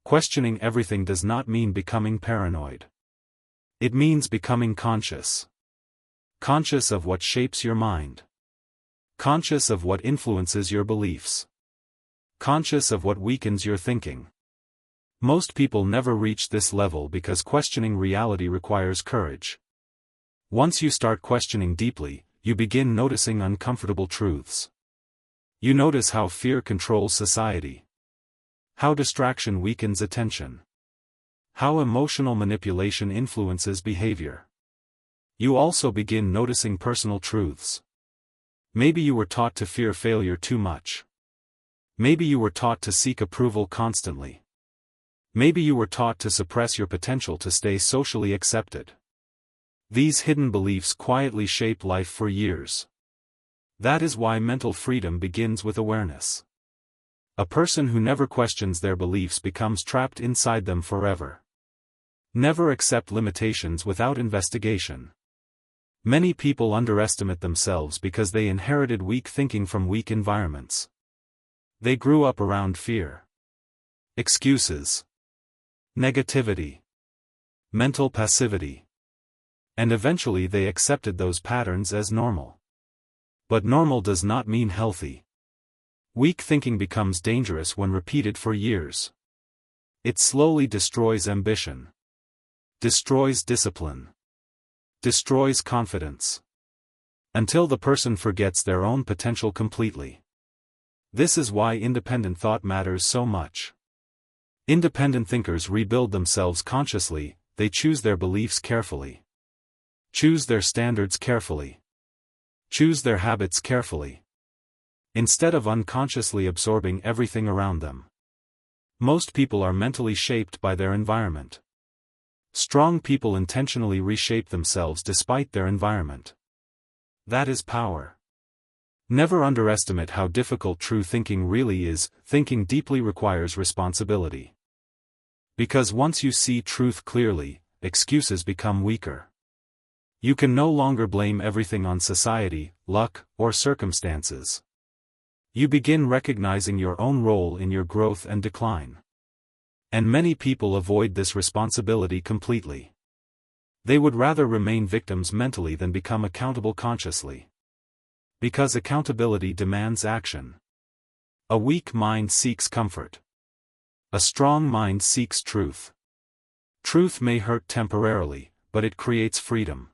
Speaker 1: Questioning everything does not mean becoming paranoid. It means becoming conscious. Conscious of what shapes your mind. Conscious of what influences your beliefs. Conscious of what weakens your thinking. Most people never reach this level because questioning reality requires courage. Once you start questioning deeply, you begin noticing uncomfortable truths. You notice how fear controls society. How distraction weakens attention. How emotional manipulation influences behavior. You also begin noticing personal truths. Maybe you were taught to fear failure too much. Maybe you were taught to seek approval constantly. Maybe you were taught to suppress your potential to stay socially accepted. These hidden beliefs quietly shape life for years. That is why mental freedom begins with awareness. A person who never questions their beliefs becomes trapped inside them forever. Never accept limitations without investigation. Many people underestimate themselves because they inherited weak thinking from weak environments. They grew up around fear, excuses, negativity, mental passivity, and eventually they accepted those patterns as normal. But normal does not mean healthy. Weak thinking becomes dangerous when repeated for years. It slowly destroys ambition, destroys discipline, destroys confidence, until the person forgets their own potential completely. This is why independent thought matters so much. Independent thinkers rebuild themselves consciously, they choose their beliefs carefully, choose their standards carefully, choose their habits carefully, instead of unconsciously absorbing everything around them. Most people are mentally shaped by their environment. Strong people intentionally reshape themselves despite their environment. That is power. Never underestimate how difficult true thinking really is. Thinking deeply requires responsibility. Because once you see truth clearly, excuses become weaker. You can no longer blame everything on society, luck, or circumstances. You begin recognizing your own role in your growth and decline. And many people avoid this responsibility completely. They would rather remain victims mentally than become accountable consciously. Because accountability demands action. A weak mind seeks comfort. A strong mind seeks truth. Truth may hurt temporarily, but it creates freedom.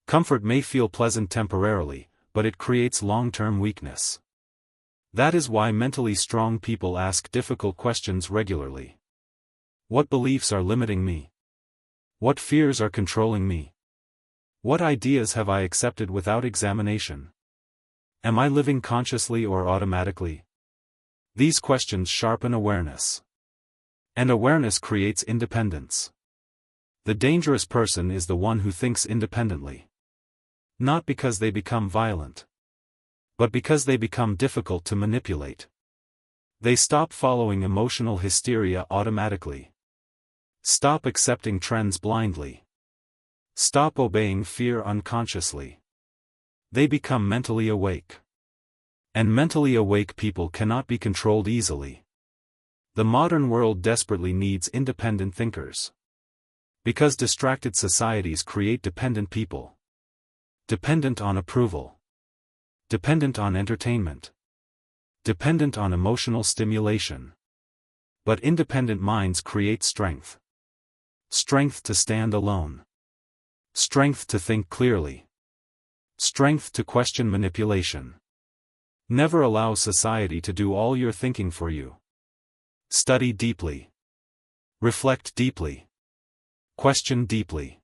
Speaker 1: Comfort may feel pleasant temporarily, but it creates long-term weakness. That is why mentally strong people ask difficult questions regularly. What beliefs are limiting me? What fears are controlling me? What ideas have I accepted without examination? Am I living consciously or automatically? These questions sharpen awareness. And awareness creates independence. The dangerous person is the one who thinks independently. Not because they become violent, but because they become difficult to manipulate. They stop following emotional hysteria automatically. Stop accepting trends blindly. Stop obeying fear unconsciously. They become mentally awake. And mentally awake people cannot be controlled easily. The modern world desperately needs independent thinkers. Because distracted societies create dependent people. Dependent on approval. Dependent on entertainment. Dependent on emotional stimulation. But independent minds create strength. Strength to stand alone. Strength to think clearly. Strength to question manipulation. Never allow society to do all your thinking for you. Study deeply. Reflect deeply. Question deeply.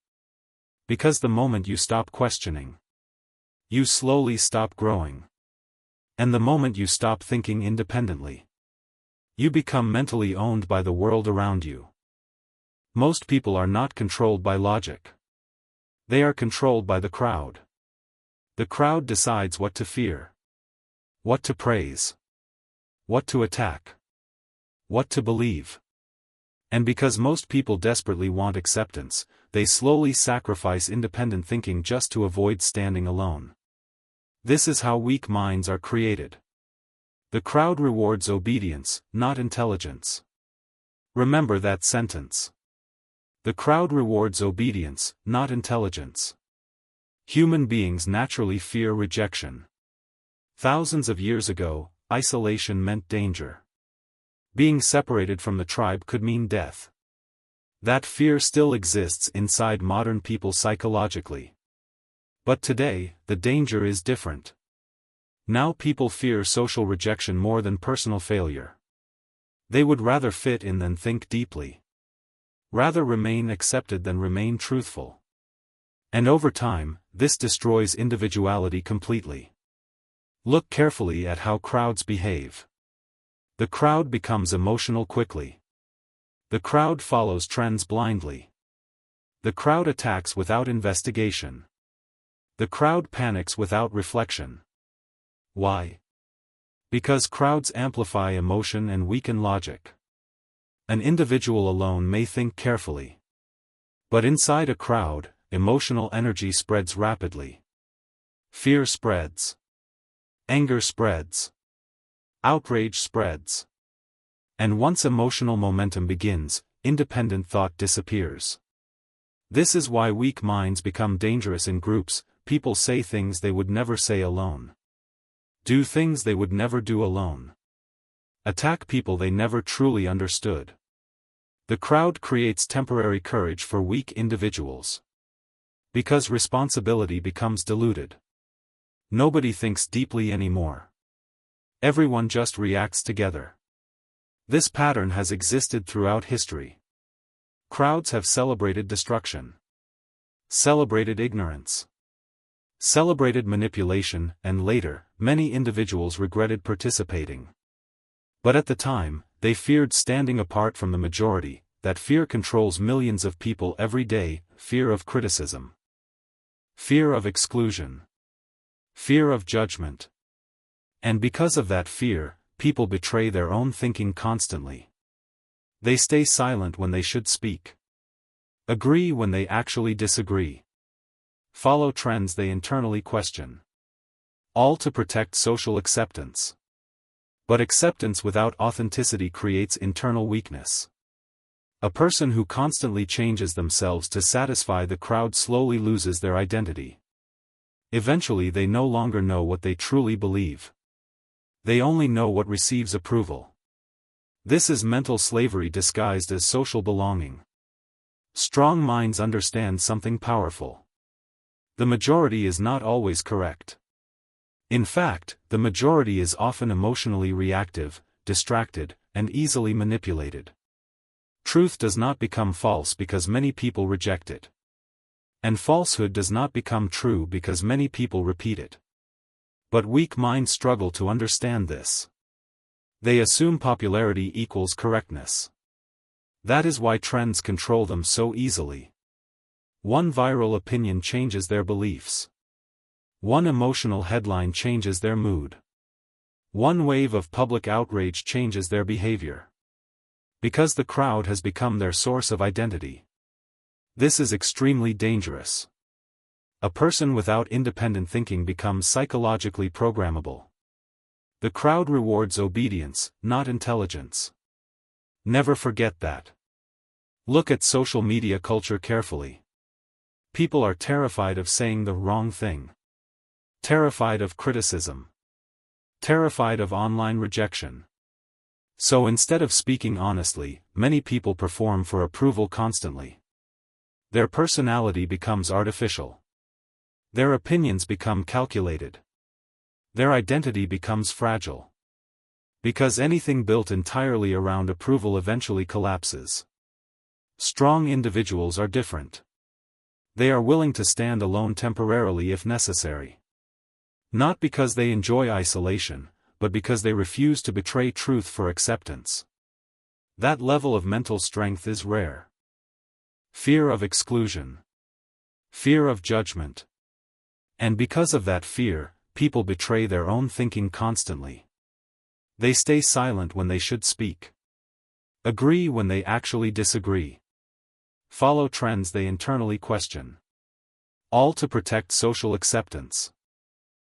Speaker 1: Because the moment you stop questioning, you slowly stop growing. And the moment you stop thinking independently, you become mentally owned by the world around you. Most people are not controlled by logic. They are controlled by the crowd. The crowd decides what to fear, what to praise, what to attack, what to believe. And because most people desperately want acceptance, they slowly sacrifice independent thinking just to avoid standing alone. This is how weak minds are created. The crowd rewards obedience, not intelligence. Remember that sentence. The crowd rewards obedience, not intelligence. Human beings naturally fear rejection. Thousands of years ago, isolation meant danger. Being separated from the tribe could mean death. That fear still exists inside modern people psychologically. But today, the danger is different. Now people fear social rejection more than personal failure. They would rather fit in than think deeply. Rather remain accepted than remain truthful. And over time, this destroys individuality completely. Look carefully at how crowds behave. The crowd becomes emotional quickly. The crowd follows trends blindly. The crowd attacks without investigation. The crowd panics without reflection. Why? Because crowds amplify emotion and weaken logic. An individual alone may think carefully. But inside a crowd, emotional energy spreads rapidly. Fear spreads. Anger spreads. Outrage spreads. And once emotional momentum begins, independent thought disappears. This is why weak minds become dangerous in groups. People say things they would never say alone. Do things they would never do alone. Attack people they never truly understood. The crowd creates temporary courage for weak individuals. Because responsibility becomes diluted. Nobody thinks deeply anymore. Everyone just reacts together. This pattern has existed throughout history. Crowds have celebrated destruction. Celebrated ignorance. Celebrated manipulation, and later, many individuals regretted participating. But at the time, they feared standing apart from the majority. That fear controls millions of people every day: fear of criticism, fear of exclusion, fear of judgment. And because of that fear, people betray their own thinking constantly. They stay silent when they should speak. Agree when they actually disagree. Follow trends they internally question. All to protect social acceptance. But acceptance without authenticity creates internal weakness. A person who constantly changes themselves to satisfy the crowd slowly loses their identity. Eventually they no longer know what they truly believe. They only know what receives approval. This is mental slavery disguised as social belonging. Strong minds understand something powerful. The majority is not always correct. In fact, the majority is often emotionally reactive, distracted, and easily manipulated. Truth does not become false because many people reject it. And falsehood does not become true because many people repeat it. But weak minds struggle to understand this. They assume popularity equals correctness. That is why trends control them so easily. One viral opinion changes their beliefs. One emotional headline changes their mood. One wave of public outrage changes their behavior. Because the crowd has become their source of identity. This is extremely dangerous. A person without independent thinking becomes psychologically programmable. The crowd rewards obedience, not intelligence. Never forget that. Look at social media culture carefully. People are terrified of saying the wrong thing. Terrified of criticism. Terrified of online rejection. So instead of speaking honestly, many people perform for approval constantly. Their personality becomes artificial. Their opinions become calculated. Their identity becomes fragile. Because anything built entirely around approval eventually collapses. Strong individuals are different. They are willing to stand alone temporarily if necessary. Not because they enjoy isolation, but because they refuse to betray truth for acceptance. That level of mental strength is rare. Fear of exclusion. Fear of judgment. And because of that fear, people betray their own thinking constantly. They stay silent when they should speak. Agree when they actually disagree. Follow trends they internally question. All to protect social acceptance.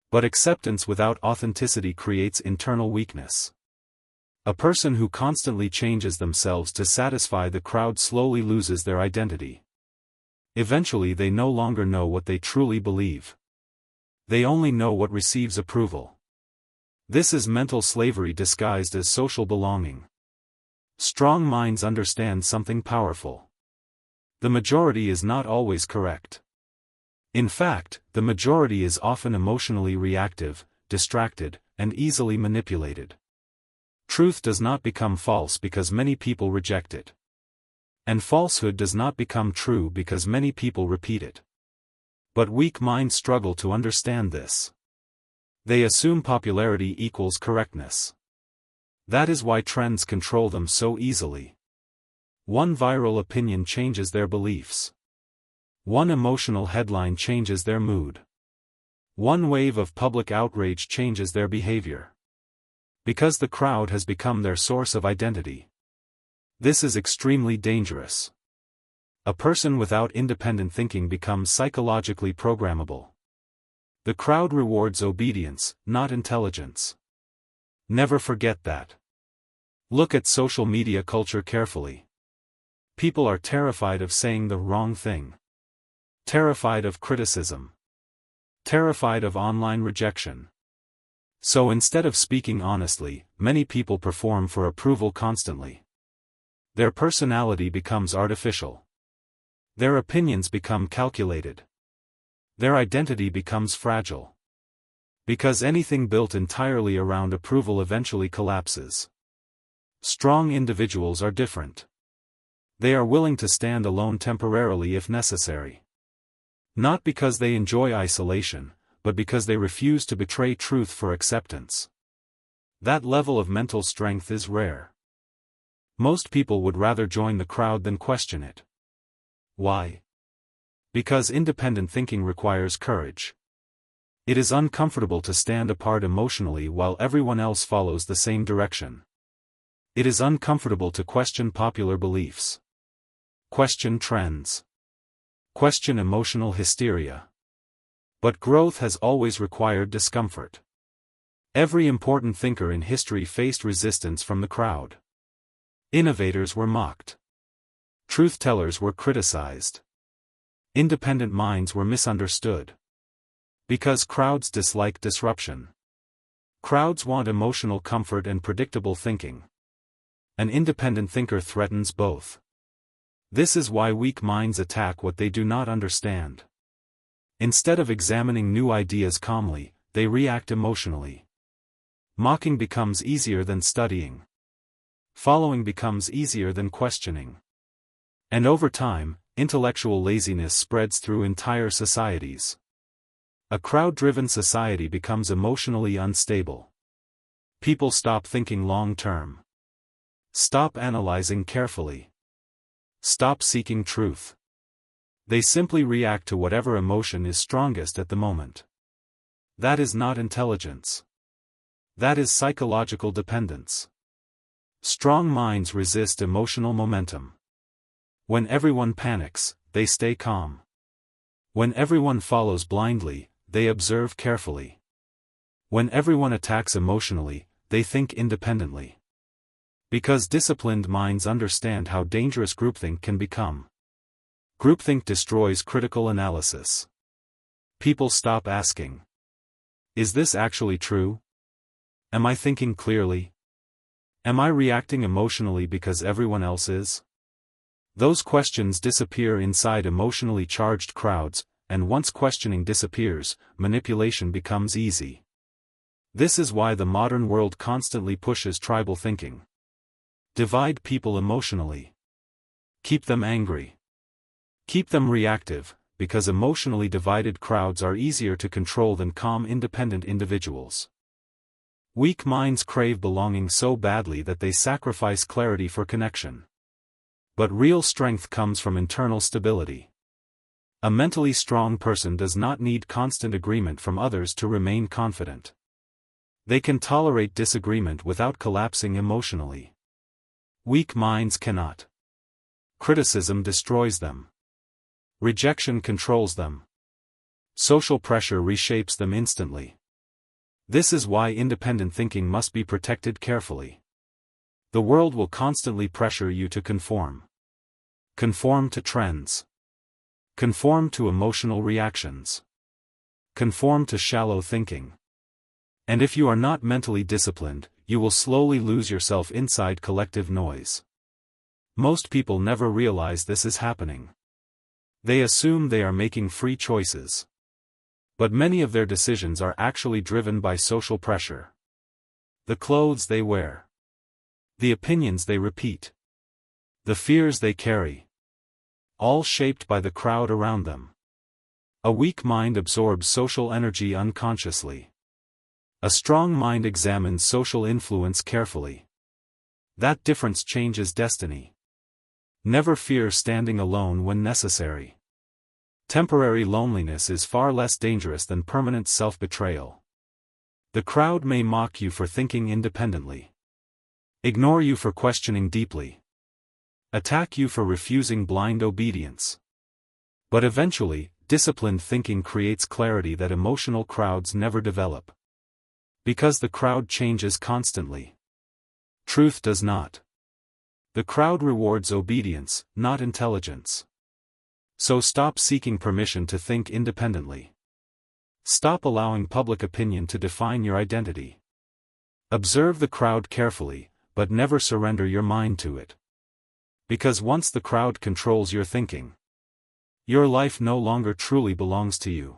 Speaker 1: But acceptance without authenticity creates internal weakness. A person who constantly changes themselves to satisfy the crowd slowly loses their identity. Eventually they no longer know what they truly believe. They only know what receives approval. This is mental slavery disguised as social belonging. Strong minds understand something powerful. The majority is not always correct. In fact, the majority is often emotionally reactive, distracted, and easily manipulated. Truth does not become false because many people reject it. And falsehood does not become true because many people repeat it. But weak minds struggle to understand this. They assume popularity equals correctness. That is why trends control them so easily. One viral opinion changes their beliefs. One emotional headline changes their mood. One wave of public outrage changes their behavior. Because the crowd has become their source of identity. This is extremely dangerous. A person without independent thinking becomes psychologically programmable. The crowd rewards obedience, not intelligence. Never forget that. Look at social media culture carefully. People are terrified of saying the wrong thing. Terrified of criticism. Terrified of online rejection. So instead of speaking honestly, many people perform for approval constantly. Their personality becomes artificial. Their opinions become calculated. Their identity becomes fragile. Because anything built entirely around approval eventually collapses. Strong individuals are different. They are willing to stand alone temporarily if necessary. Not because they enjoy isolation, but because they refuse to betray truth for acceptance. That level of mental strength is rare. Most people would rather join the crowd than question it. Why? Because independent thinking requires courage. It is uncomfortable to stand apart emotionally while everyone else follows the same direction. It is uncomfortable to question popular beliefs. Question trends. Question emotional hysteria. But growth has always required discomfort. Every important thinker in history faced resistance from the crowd. Innovators were mocked. Truth-tellers were criticized. Independent minds were misunderstood. Because crowds dislike disruption. Crowds want emotional comfort and predictable thinking. An independent thinker threatens both. This is why weak minds attack what they do not understand. Instead of examining new ideas calmly, they react emotionally. Mocking becomes easier than studying. Following becomes easier than questioning. And over time, intellectual laziness spreads through entire societies. A crowd-driven society becomes emotionally unstable. People stop thinking long-term. Stop analyzing carefully. Stop seeking truth. They simply react to whatever emotion is strongest at the moment. That is not intelligence. That is psychological dependence. Strong minds resist emotional momentum. When everyone panics, they stay calm. When everyone follows blindly, they observe carefully. When everyone attacks emotionally, they think independently. Because disciplined minds understand how dangerous groupthink can become. Groupthink destroys critical analysis. People stop asking, is this actually true? Am I thinking clearly? Am I reacting emotionally because everyone else is? Those questions disappear inside emotionally charged crowds, and once questioning disappears, manipulation becomes easy. This is why the modern world constantly pushes tribal thinking. Divide people emotionally. Keep them angry. Keep them reactive, because emotionally divided crowds are easier to control than calm independent individuals. Weak minds crave belonging so badly that they sacrifice clarity for connection. But real strength comes from internal stability. A mentally strong person does not need constant agreement from others to remain confident. They can tolerate disagreement without collapsing emotionally. Weak minds cannot. Criticism destroys them. Rejection controls them. Social pressure reshapes them instantly. This is why independent thinking must be protected carefully. The world will constantly pressure you to conform. Conform to trends. Conform to emotional reactions. Conform to shallow thinking. And if you are not mentally disciplined, you will slowly lose yourself inside collective noise. Most people never realize this is happening. They assume they are making free choices. But many of their decisions are actually driven by social pressure. The clothes they wear. The opinions they repeat. The fears they carry. All shaped by the crowd around them. A weak mind absorbs social energy unconsciously. A strong mind examines social influence carefully. That difference changes destiny. Never fear standing alone when necessary. Temporary loneliness is far less dangerous than permanent self-betrayal. The crowd may mock you for thinking independently. Ignore you for questioning deeply. attack you for refusing blind obedience. But eventually, disciplined thinking creates clarity that emotional crowds never develop. Because the crowd changes constantly. Truth does not. The crowd rewards obedience, not intelligence. So stop seeking permission to think independently. Stop allowing public opinion to define your identity. Observe the crowd carefully, but never surrender your mind to it. Because once the crowd controls your thinking, your life no longer truly belongs to you.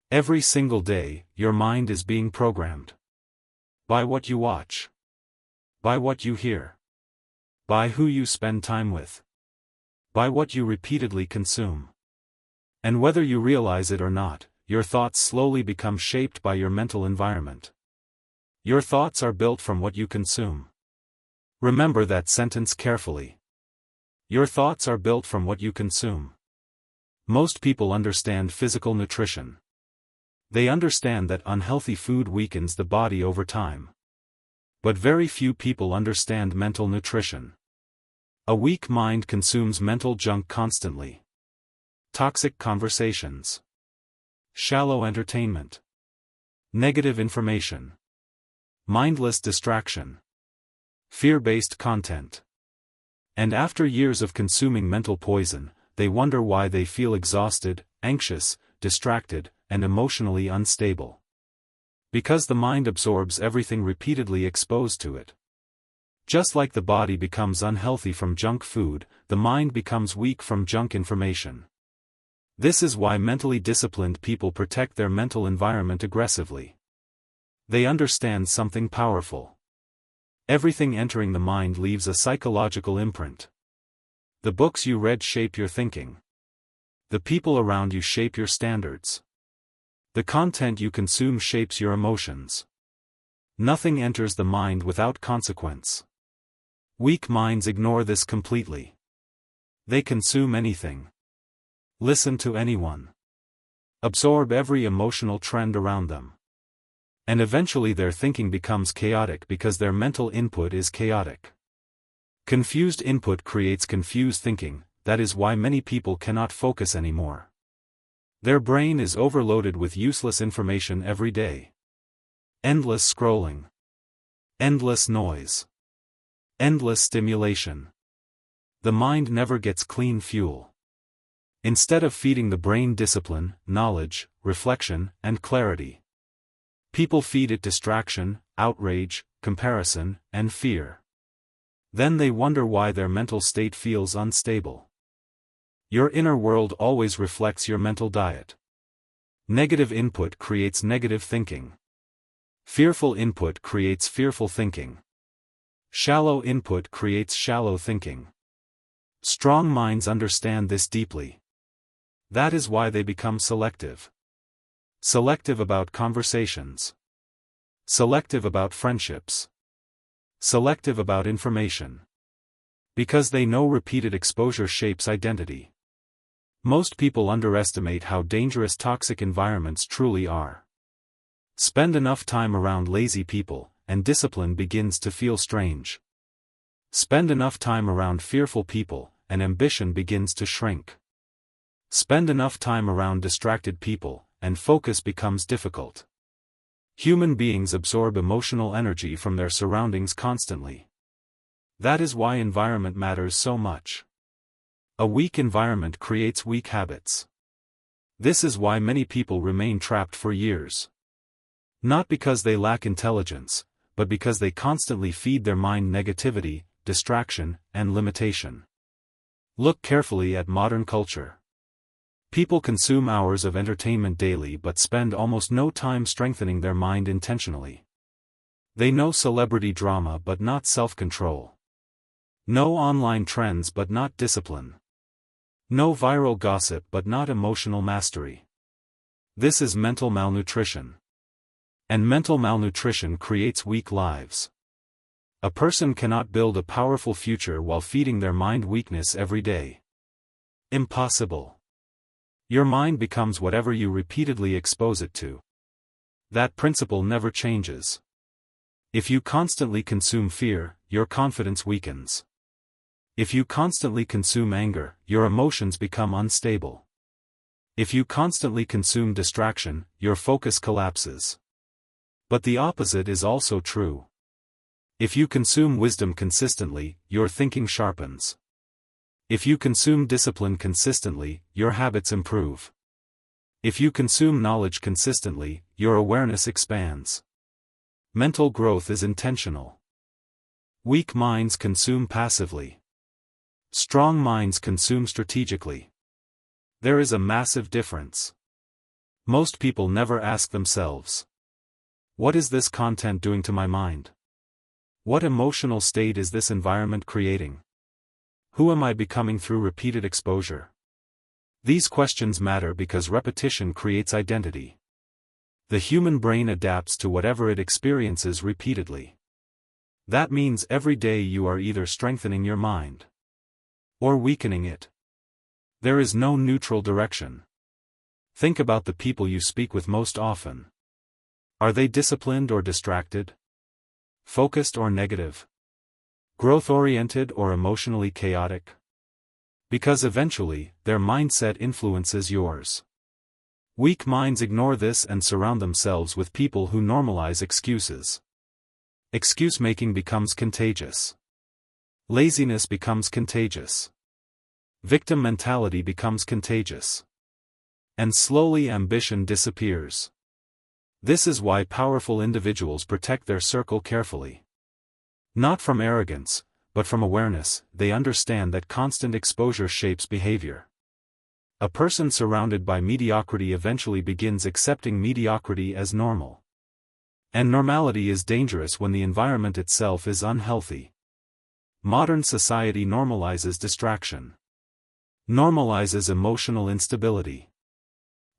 Speaker 1: Every single day, your mind is being programmed. By what you watch. By what you hear. By who you spend time with. By what you repeatedly consume. And whether you realize it or not, your thoughts slowly become shaped by your mental environment. Your thoughts are built from what you consume. Remember that sentence carefully. Your thoughts are built from what you consume. Most people understand physical nutrition. They understand that unhealthy food weakens the body over time. But very few people understand mental nutrition. A weak mind consumes mental junk constantly. Toxic conversations. Shallow entertainment. Negative information. Mindless distraction. Fear-based content. And after years of consuming mental poison, they wonder why they feel exhausted, anxious, distracted, and emotionally unstable. Because the mind absorbs everything repeatedly exposed to it. Just like the body becomes unhealthy from junk food, the mind becomes weak from junk information. This is why mentally disciplined people protect their mental environment aggressively. They understand something powerful. Everything entering the mind leaves a psychological imprint. The books you read shape your thinking. The people around you shape your standards. The content you consume shapes your emotions. Nothing enters the mind without consequence. Weak minds ignore this completely. They consume anything. Listen to anyone. Absorb every emotional trend around them. And eventually their thinking becomes chaotic because their mental input is chaotic. Confused input creates confused thinking, that is why many people cannot focus anymore. Their brain is overloaded with useless information every day. Endless scrolling. Endless noise. Endless stimulation. The mind never gets clean fuel. Instead of feeding the brain discipline, knowledge, reflection, and clarity, people feed it distraction, outrage, comparison, and fear. Then they wonder why their mental state feels unstable. Your inner world always reflects your mental diet. Negative input creates negative thinking. Fearful input creates fearful thinking. Shallow input creates shallow thinking. Strong minds understand this deeply. That is why they become selective. Selective about conversations. Selective about friendships. Selective about information. Because they know repeated exposure shapes identity. Most people underestimate how dangerous toxic environments truly are. Spend enough time around lazy people, and discipline begins to feel strange. Spend enough time around fearful people, and ambition begins to shrink. Spend enough time around distracted people, and focus becomes difficult. Human beings absorb emotional energy from their surroundings constantly. That is why environment matters so much. A weak environment creates weak habits. This is why many people remain trapped for years. Not because they lack intelligence, but because they constantly feed their mind negativity, distraction, and limitation. Look carefully at modern culture. People consume hours of entertainment daily but spend almost no time strengthening their mind intentionally. They know celebrity drama but not self-control. Know online trends but not discipline. Know viral gossip but not emotional mastery. This is mental malnutrition. And mental malnutrition creates weak lives. A person cannot build a powerful future while feeding their mind weakness every day. Impossible. Your mind becomes whatever you repeatedly expose it to. That principle never changes. If you constantly consume fear, your confidence weakens. If you constantly consume anger, your emotions become unstable. If you constantly consume distraction, your focus collapses. But the opposite is also true. If you consume wisdom consistently, your thinking sharpens. If you consume discipline consistently, your habits improve. If you consume knowledge consistently, your awareness expands. Mental growth is intentional. Weak minds consume passively. Strong minds consume strategically. There is a massive difference. Most people never ask themselves, what is this content doing to my mind? What emotional state is this environment creating? Who am I becoming through repeated exposure? These questions matter because repetition creates identity. The human brain adapts to whatever it experiences repeatedly. That means every day you are either strengthening your mind or weakening it. There is no neutral direction. Think about the people you speak with most often. Are they disciplined or distracted? Focused or negative? Growth-oriented or emotionally chaotic? Because eventually, their mindset influences yours. Weak minds ignore this and surround themselves with people who normalize excuses. Excuse-making becomes contagious. Laziness becomes contagious. Victim mentality becomes contagious. And slowly ambition disappears. This is why powerful individuals protect their circle carefully. Not from arrogance, but from awareness. They understand that constant exposure shapes behavior. A person surrounded by mediocrity eventually begins accepting mediocrity as normal. And normality is dangerous when the environment itself is unhealthy. Modern society normalizes distraction. Normalizes emotional instability.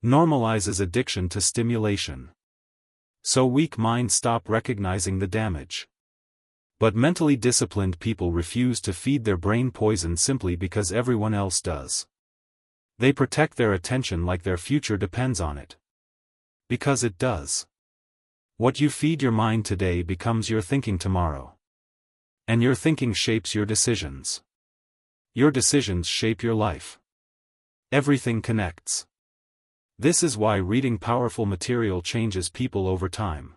Speaker 1: Normalizes addiction to stimulation. So weak minds stop recognizing the damage. But mentally disciplined people refuse to feed their brain poison simply because everyone else does. They protect their attention like their future depends on it. Because it does. What you feed your mind today becomes your thinking tomorrow. And your thinking shapes your decisions. Your decisions shape your life. Everything connects. This is why reading powerful material changes people over time.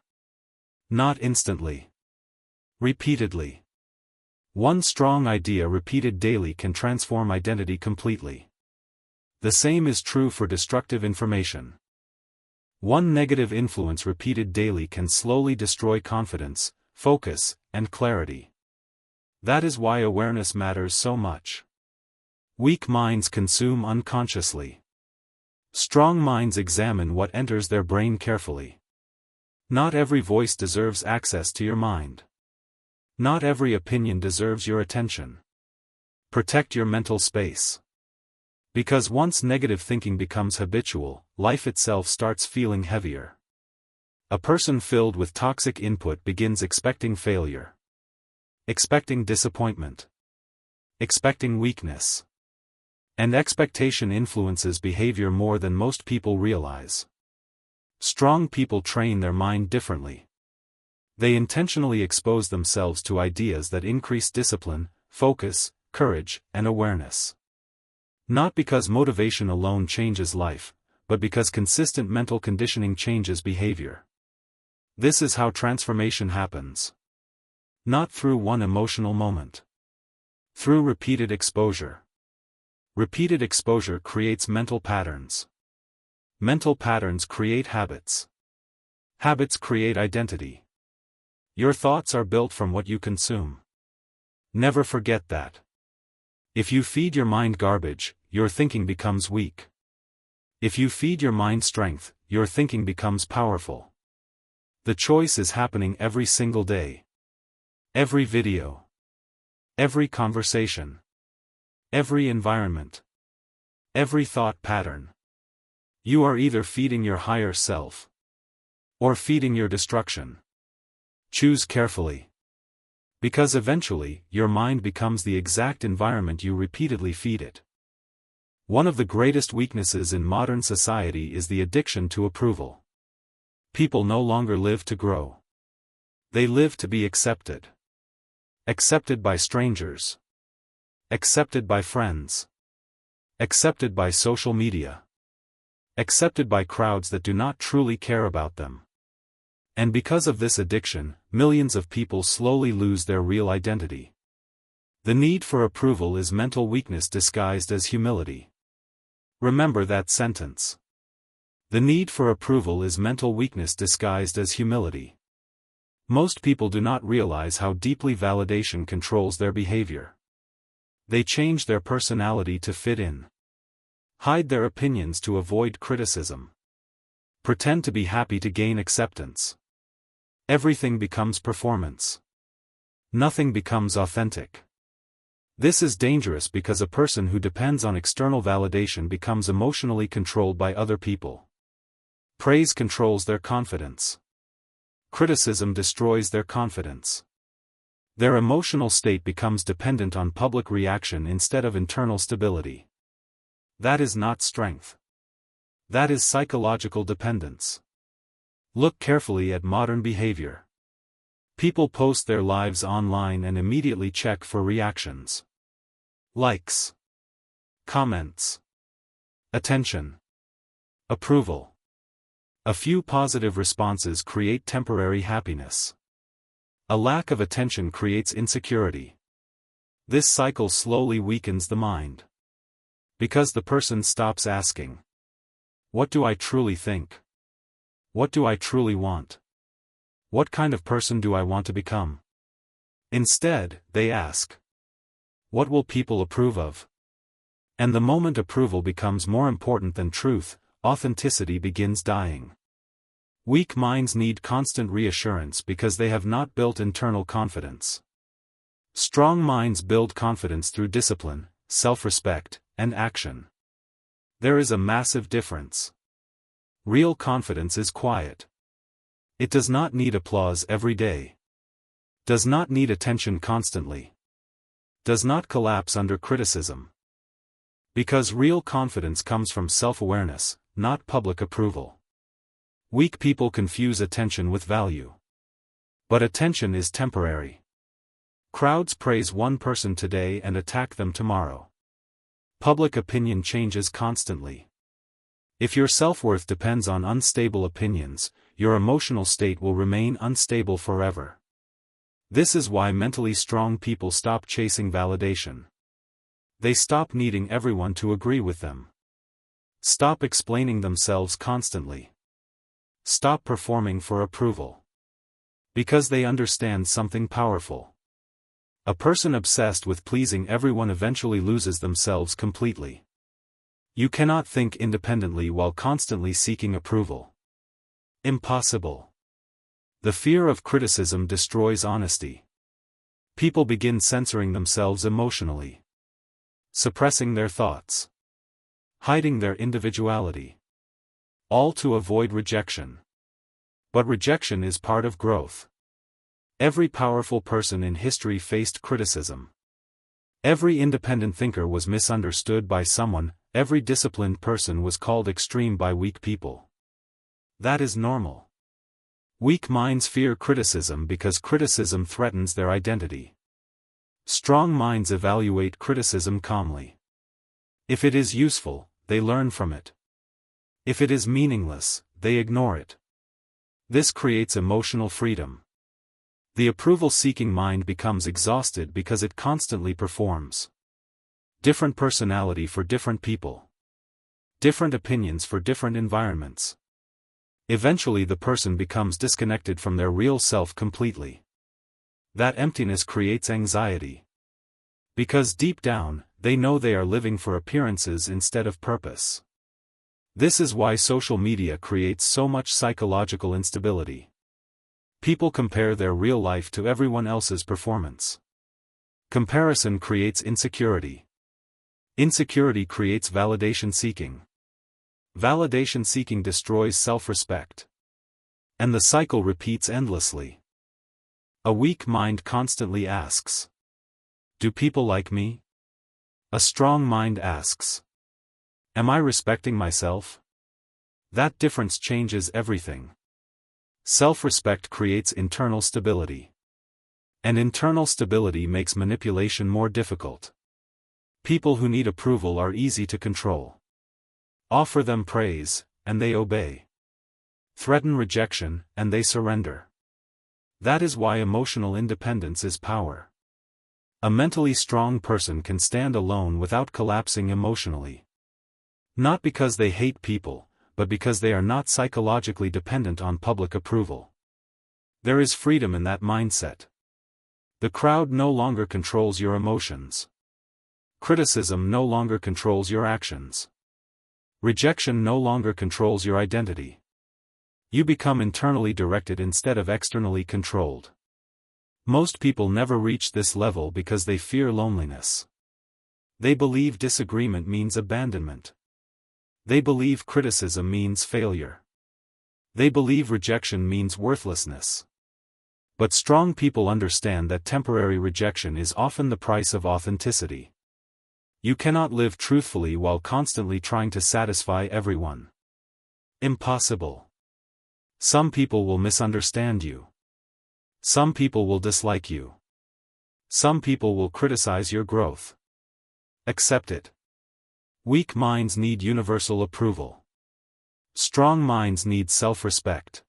Speaker 1: Not instantly. Repeatedly. One strong idea repeated daily can transform identity completely. The same is true for destructive information. One negative influence repeated daily can slowly destroy confidence, focus, and clarity. That is why awareness matters so much. Weak minds consume unconsciously. Strong minds examine what enters their brain carefully. Not every voice deserves access to your mind. Not every opinion deserves your attention. Protect your mental space. Because once negative thinking becomes habitual, life itself starts feeling heavier. A person filled with toxic input begins expecting failure. Expecting disappointment. Expecting weakness. And expectation influences behavior more than most people realize. Strong people train their mind differently. They intentionally expose themselves to ideas that increase discipline, focus, courage, and awareness. Not because motivation alone changes life, but because consistent mental conditioning changes behavior. This is how transformation happens. Not through one emotional moment. Through repeated exposure. Repeated exposure creates mental patterns. Mental patterns create habits. Habits create identity. Your thoughts are built from what you consume. Never forget that. If you feed your mind garbage, your thinking becomes weak. If you feed your mind strength, your thinking becomes powerful. The choice is happening every single day. Every video. Every conversation. Every environment. Every thought pattern. You are either feeding your higher self or feeding your destruction. Choose carefully. Because eventually, your mind becomes the exact environment you repeatedly feed it. One of the greatest weaknesses in modern society is the addiction to approval. People no longer live to grow. They live to be accepted. Accepted by strangers. accepted by friends, accepted by social media, accepted by crowds that do not truly care about them. And because of this addiction, millions of people slowly lose their real identity. The need for approval is mental weakness disguised as humility. Remember that sentence. The need for approval is mental weakness disguised as humility. Most people do not realize how deeply validation controls their behavior. They change their personality to fit in, hide their opinions to avoid criticism, pretend to be happy to gain acceptance. Everything becomes performance. Nothing becomes authentic. This is dangerous because a person who depends on external validation becomes emotionally controlled by other people. Praise controls their confidence. Criticism destroys their confidence. Their emotional state becomes dependent on public reaction instead of internal stability. That is not strength. That is psychological dependence. Look carefully at modern behavior. People post their lives online and immediately check for reactions. Likes, comments, attention, approval. A few positive responses create temporary happiness. A lack of attention creates insecurity. This cycle slowly weakens the mind. Because the person stops asking, "What do I truly think? What do I truly want? What kind of person do I want to become?" Instead, they ask, "What will people approve of?" And the moment approval becomes more important than truth, authenticity begins dying. Weak minds need constant reassurance because they have not built internal confidence. Strong minds build confidence through discipline, self-respect, and action. There is a massive difference. Real confidence is quiet. It does not need applause every day. Does not need attention constantly. Does not collapse under criticism. Because real confidence comes from self-awareness, not public approval. Weak people confuse attention with value. But attention is temporary. Crowds praise one person today and attack them tomorrow. Public opinion changes constantly. If your self-worth depends on unstable opinions, your emotional state will remain unstable forever. This is why mentally strong people stop chasing validation. They stop needing everyone to agree with them. Stop explaining themselves constantly. Stop performing for approval. Because they understand something powerful. A person obsessed with pleasing everyone eventually loses themselves completely. You cannot think independently while constantly seeking approval. Impossible. The fear of criticism destroys honesty. People begin censoring themselves emotionally, suppressing their thoughts, hiding their individuality, all to avoid rejection. But rejection is part of growth. Every powerful person in history faced criticism. Every independent thinker was misunderstood by someone, every disciplined person was called extreme by weak people. That is normal. Weak minds fear criticism because criticism threatens their identity. Strong minds evaluate criticism calmly. If it is useful, they learn from it. If it is meaningless, they ignore it. This creates emotional freedom. The approval-seeking mind becomes exhausted because it constantly performs. Different personality for different people. Different opinions for different environments. Eventually the person becomes disconnected from their real self completely. That emptiness creates anxiety. Because deep down, they know they are living for appearances instead of purpose. This is why social media creates so much psychological instability. People compare their real life to everyone else's performance. Comparison creates insecurity. Insecurity creates validation seeking. Validation seeking destroys self-respect. And the cycle repeats endlessly. A weak mind constantly asks, "Do people like me?" A strong mind asks, "Am I respecting myself?" That difference changes everything. Self-respect creates internal stability. And internal stability makes manipulation more difficult. People who need approval are easy to control. Offer them praise, and they obey. Threaten rejection, and they surrender. That is why emotional independence is power. A mentally strong person can stand alone without collapsing emotionally. Not because they hate people, but because they are not psychologically dependent on public approval. There is freedom in that mindset. The crowd no longer controls your emotions. Criticism no longer controls your actions. Rejection no longer controls your identity. You become internally directed instead of externally controlled. Most people never reach this level because they fear loneliness. They believe disagreement means abandonment. They believe criticism means failure. They believe rejection means worthlessness. But strong people understand that temporary rejection is often the price of authenticity. You cannot live truthfully while constantly trying to satisfy everyone. Impossible. Some people will misunderstand you. Some people will dislike you. Some people will criticize your growth. Accept it. Weak minds need universal approval. Strong minds need self-respect.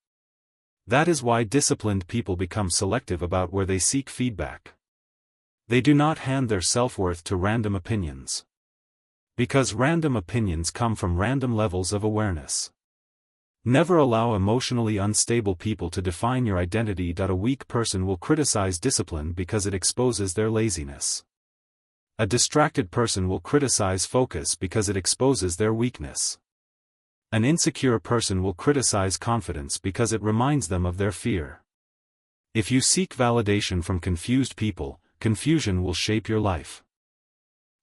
Speaker 1: That is why disciplined people become selective about where they seek feedback. They do not hand their self-worth to random opinions. Because random opinions come from random levels of awareness. Never allow emotionally unstable people to define your identity. A weak person will criticize discipline because it exposes their laziness. A distracted person will criticize focus because it exposes their weakness. An insecure person will criticize confidence because it reminds them of their fear. If you seek validation from confused people, confusion will shape your life.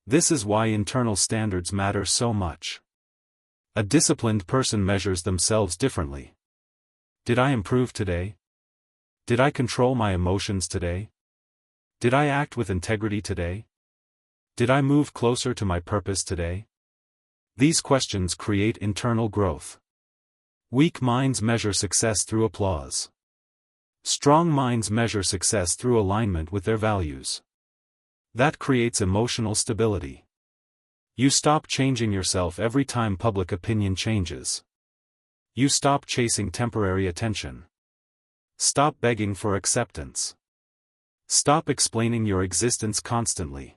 Speaker 1: This is why internal standards matter so much. A disciplined person measures themselves differently. Did I improve today? Did I control my emotions today? Did I act with integrity today? Did I move closer to my purpose today? These questions create internal growth. Weak minds measure success through applause. Strong minds measure success through alignment with their values. That creates emotional stability. You stop changing yourself every time public opinion changes. You stop chasing temporary attention. Stop begging for acceptance. Stop explaining your existence constantly.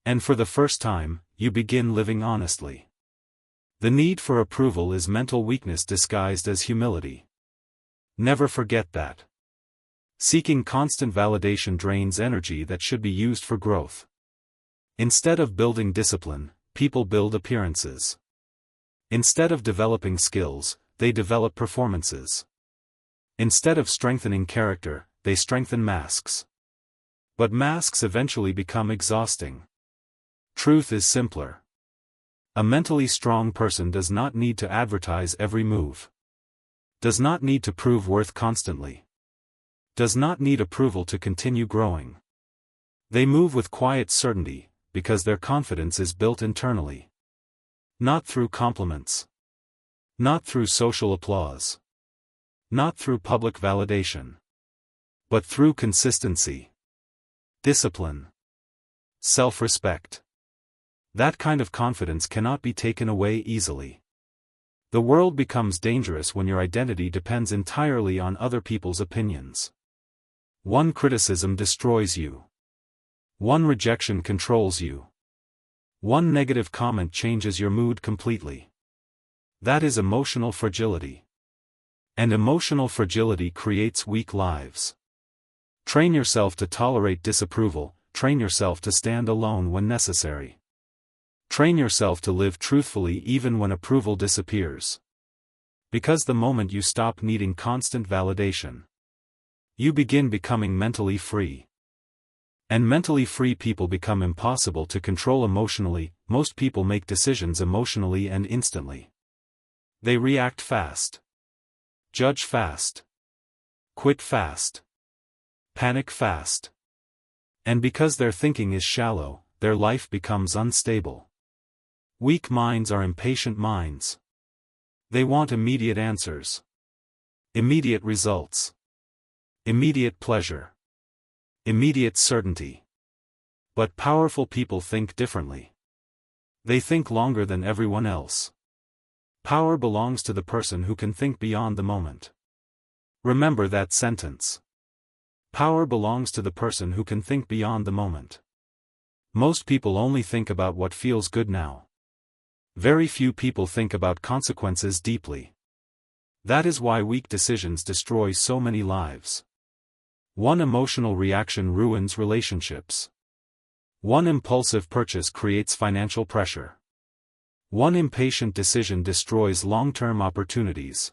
Speaker 1: And for the first time, you begin living honestly. The need for approval is mental weakness disguised as humility. Never forget that. Seeking constant validation drains energy that should be used for growth. Instead of building discipline, people build appearances. Instead of developing skills, they develop performances. Instead of strengthening character, they strengthen masks. But masks eventually become exhausting. Truth is simpler. A mentally strong person does not need to advertise every move. Does not need to prove worth constantly. Does not need approval to continue growing. They move with quiet certainty, because their confidence is built internally. Not through compliments. Not through social applause. Not through public validation. But through consistency. Discipline. Self-respect. That kind of confidence cannot be taken away easily. The world becomes dangerous when your identity depends entirely on other people's opinions. One criticism destroys you. One rejection controls you. One negative comment changes your mood completely. That is emotional fragility. And emotional fragility creates weak lives. Train yourself to tolerate disapproval, train yourself to stand alone when necessary. Train yourself to live truthfully even when approval disappears. Because the moment you stop needing constant validation, you begin becoming mentally free. And mentally free people become impossible to control emotionally. Most people make decisions emotionally and instantly. They react fast. Judge fast. Quit fast. Panic fast. And because their thinking is shallow, their life becomes unstable. Weak minds are impatient minds. They want immediate answers. Immediate results. Immediate pleasure. Immediate certainty. But powerful people think differently. They think longer than everyone else. Power belongs to the person who can think beyond the moment. Remember that sentence. Power belongs to the person who can think beyond the moment. Most people only think about what feels good now. Very few people think about consequences deeply. That is why weak decisions destroy so many lives. One emotional reaction ruins relationships. One impulsive purchase creates financial pressure. One impatient decision destroys long-term opportunities.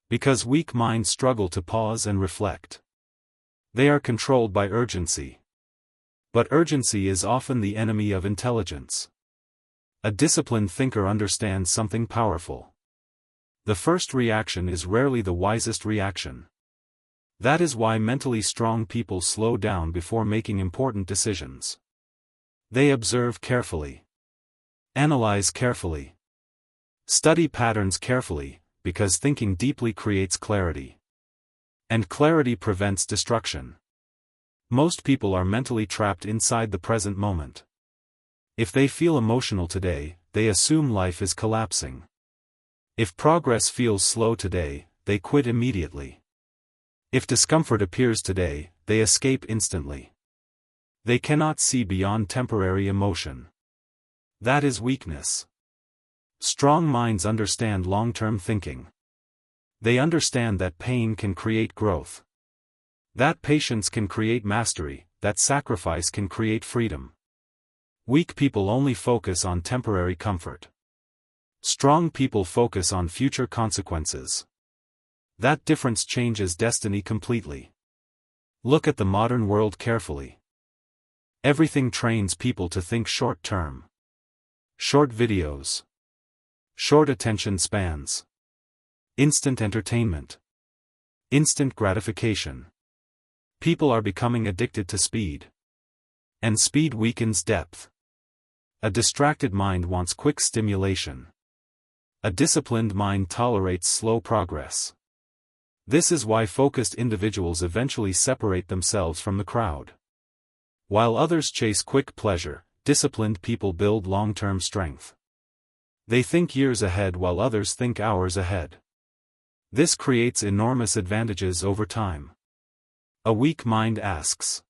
Speaker 1: Because weak minds struggle to pause and reflect. They are controlled by urgency. But urgency is often the enemy of intelligence. A disciplined thinker understands something powerful. The first reaction is rarely the wisest reaction. That is why mentally strong people slow down before making important decisions. They observe carefully. Analyze carefully. Study patterns carefully, because thinking deeply creates clarity. And clarity prevents destruction. Most people are mentally trapped inside the present moment. If they feel emotional today, they assume life is collapsing. If progress feels slow today, they quit immediately. If discomfort appears today, they escape instantly. They cannot see beyond temporary emotion. That is weakness. Strong minds understand long-term thinking. They understand that pain can create growth. That patience can create mastery, that sacrifice can create freedom. Weak people only focus on temporary comfort. Strong people focus on future consequences. That difference changes destiny completely. Look at the modern world carefully. Everything trains people to think short-term. Short videos. Short attention spans. Instant entertainment. Instant gratification. People are becoming addicted to speed. And speed weakens depth. A distracted mind wants quick stimulation. A disciplined mind tolerates slow progress. This is why focused individuals eventually separate themselves from the crowd. While others chase quick pleasure, disciplined people build long-term strength. They think years ahead while others think hours ahead. This creates enormous advantages over time. A weak mind asks,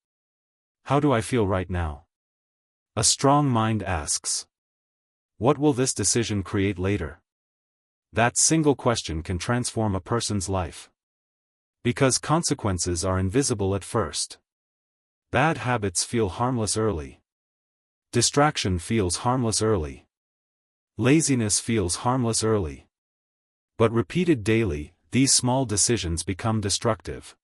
Speaker 1: "How do I feel right now?" A strong mind asks, "What will this decision create later?" That single question can transform a person's life. Because consequences are invisible at first. Bad habits feel harmless early. Distraction feels harmless early. Laziness feels harmless early. But repeated daily, these small decisions become destructive.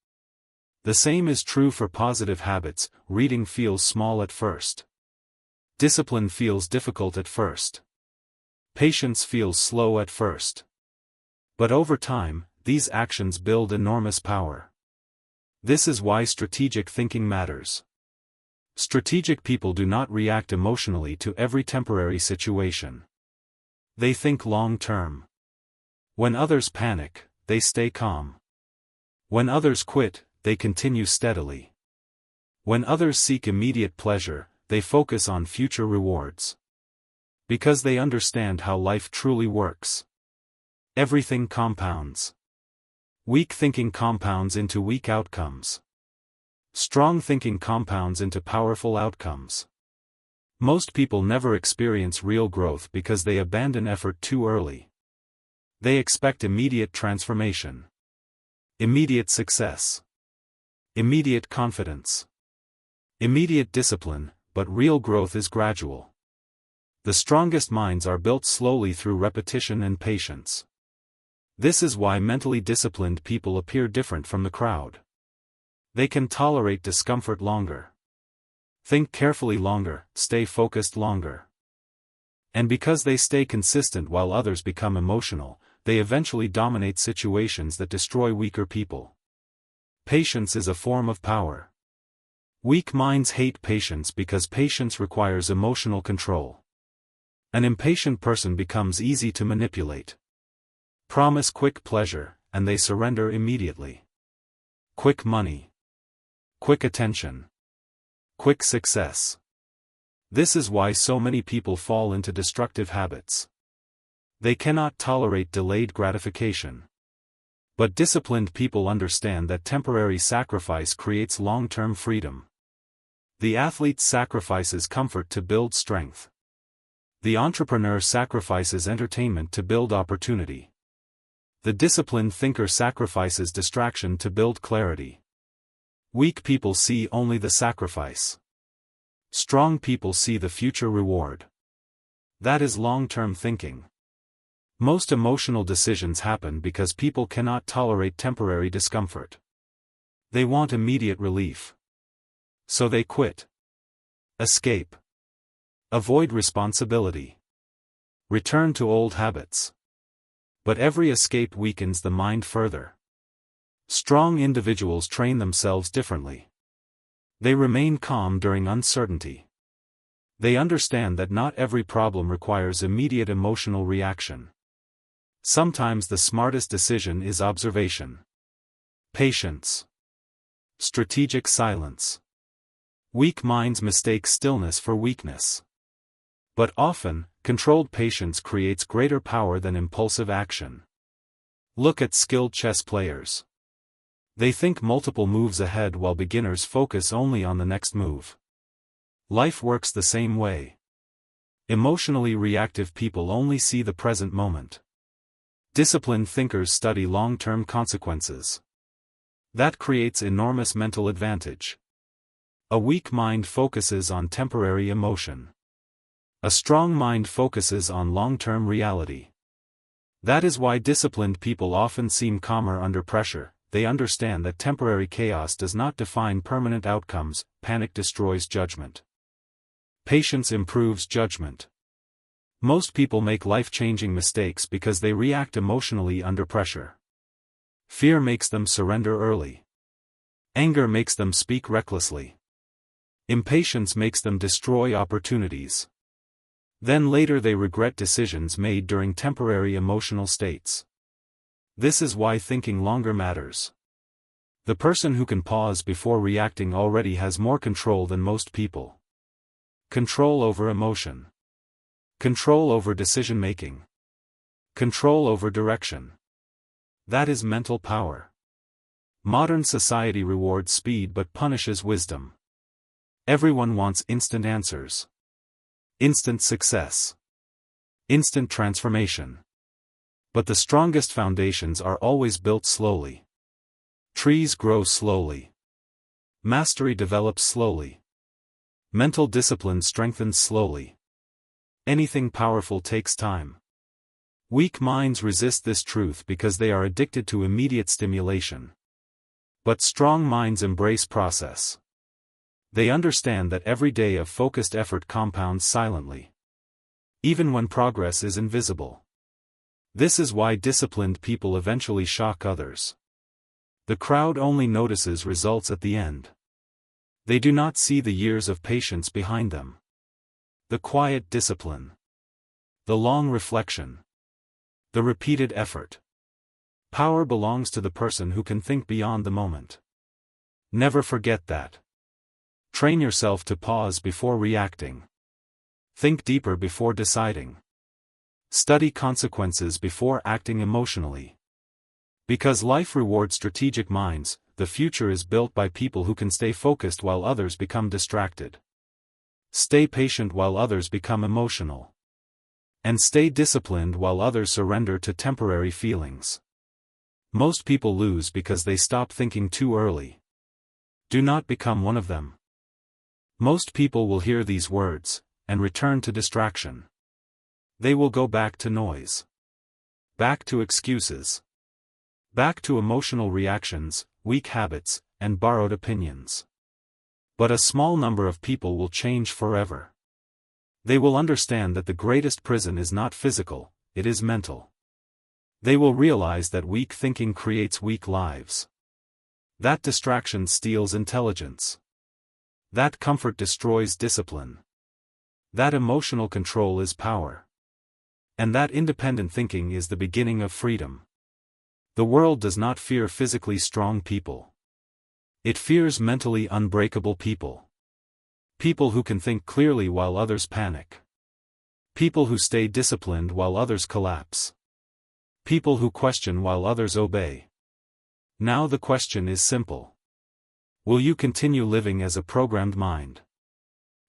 Speaker 1: The same is true for positive habits. Reading feels small at first. Discipline feels difficult at first. Patience feels slow at first. But over time, these actions build enormous power. This is why strategic thinking matters. Strategic people do not react emotionally to every temporary situation. They think long-term. When others panic, they stay calm. When others quit, they continue steadily. When others seek immediate pleasure, they focus on future rewards. Because they understand how life truly works. Everything compounds. Weak thinking compounds into weak outcomes. Strong thinking compounds into powerful outcomes. Most people never experience real growth because they abandon effort too early. They expect immediate transformation. Immediate success. Immediate confidence. Immediate discipline, but real growth is gradual. The strongest minds are built slowly through repetition and patience. This is why mentally disciplined people appear different from the crowd. They can tolerate discomfort longer. Think carefully longer, stay focused longer. And because they stay consistent while others become emotional, they eventually dominate situations that destroy weaker people. Patience is a form of power. Weak minds hate patience because patience requires emotional control. An impatient person becomes easy to manipulate. Promise quick pleasure, and they surrender immediately. Quick money. Quick attention. Quick success. This is why so many people fall into destructive habits. They cannot tolerate delayed gratification. But disciplined people understand that temporary sacrifice creates long-term freedom. The athlete sacrifices comfort to build strength. The entrepreneur sacrifices entertainment to build opportunity. The disciplined thinker sacrifices distraction to build clarity. Weak people see only the sacrifice. Strong people see the future reward. That is long-term thinking. Most emotional decisions happen because people cannot tolerate temporary discomfort. They want immediate relief. So they quit. Escape. Avoid responsibility. Return to old habits. But every escape weakens the mind further. Strong individuals train themselves differently. They remain calm during uncertainty. They understand that not every problem requires immediate emotional reaction. Sometimes the smartest decision is observation. Patience. Strategic silence. Weak minds mistake stillness for weakness. But often, controlled patience creates greater power than impulsive action. Look at skilled chess players. They think multiple moves ahead while beginners focus only on the next move. Life works the same way. Emotionally reactive people only see the present moment. Disciplined thinkers study long-term consequences. That creates enormous mental advantage. A weak mind focuses on temporary emotion. A strong mind focuses on long-term reality. That is why disciplined people often seem calmer under pressure. They understand that temporary chaos does not define permanent outcomes. Panic destroys judgment. Patience improves judgment. Most people make life-changing mistakes because they react emotionally under pressure. Fear makes them surrender early. Anger makes them speak recklessly. Impatience makes them destroy opportunities. Then later they regret decisions made during temporary emotional states. This is why thinking longer matters. The person who can pause before reacting already has more control than most people. Control over emotion. Control over decision-making. Control over direction. That is mental power. Modern society rewards speed but punishes wisdom. Everyone wants instant answers. Instant success. Instant transformation. But the strongest foundations are always built slowly. Trees grow slowly. Mastery develops slowly. Mental discipline strengthens slowly. Anything powerful takes time. Weak minds resist this truth because they are addicted to immediate stimulation. But strong minds embrace process. They understand that every day of focused effort compounds silently. Even when progress is invisible. This is why disciplined people eventually shock others. The crowd only notices results at the end. They do not see the years of patience behind them. The quiet discipline. The long reflection. The repeated effort. Power belongs to the person who can think beyond the moment. Never forget that. Train yourself to pause before reacting. Think deeper before deciding. Study consequences before acting emotionally. Because life rewards strategic minds, the future is built by people who can stay focused while others become distracted. Stay patient while others become emotional. And stay disciplined while others surrender to temporary feelings. Most people lose because they stop thinking too early. Do not become one of them. Most people will hear these words, and return to distraction. They will go back to noise. Back to excuses. Back to emotional reactions, weak habits, and borrowed opinions. But a small number of people will change forever. They will understand that the greatest prison is not physical, it is mental. They will realize that weak thinking creates weak lives. That distraction steals intelligence. That comfort destroys discipline. That emotional control is power. And that independent thinking is the beginning of freedom. The world does not fear physically strong people. It fears mentally unbreakable people. People who can think clearly while others panic. People who stay disciplined while others collapse. People who question while others obey. Now the question is simple. Will you continue living as a programmed mind?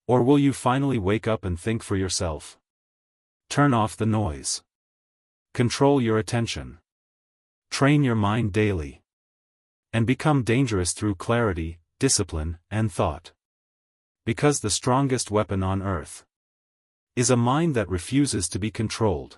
Speaker 1: Or will you finally wake up and think for yourself? Turn off the noise. Control your attention. Train your mind daily. And become dangerous through clarity, discipline, and thought. Because the strongest weapon on earth is a mind that refuses to be controlled.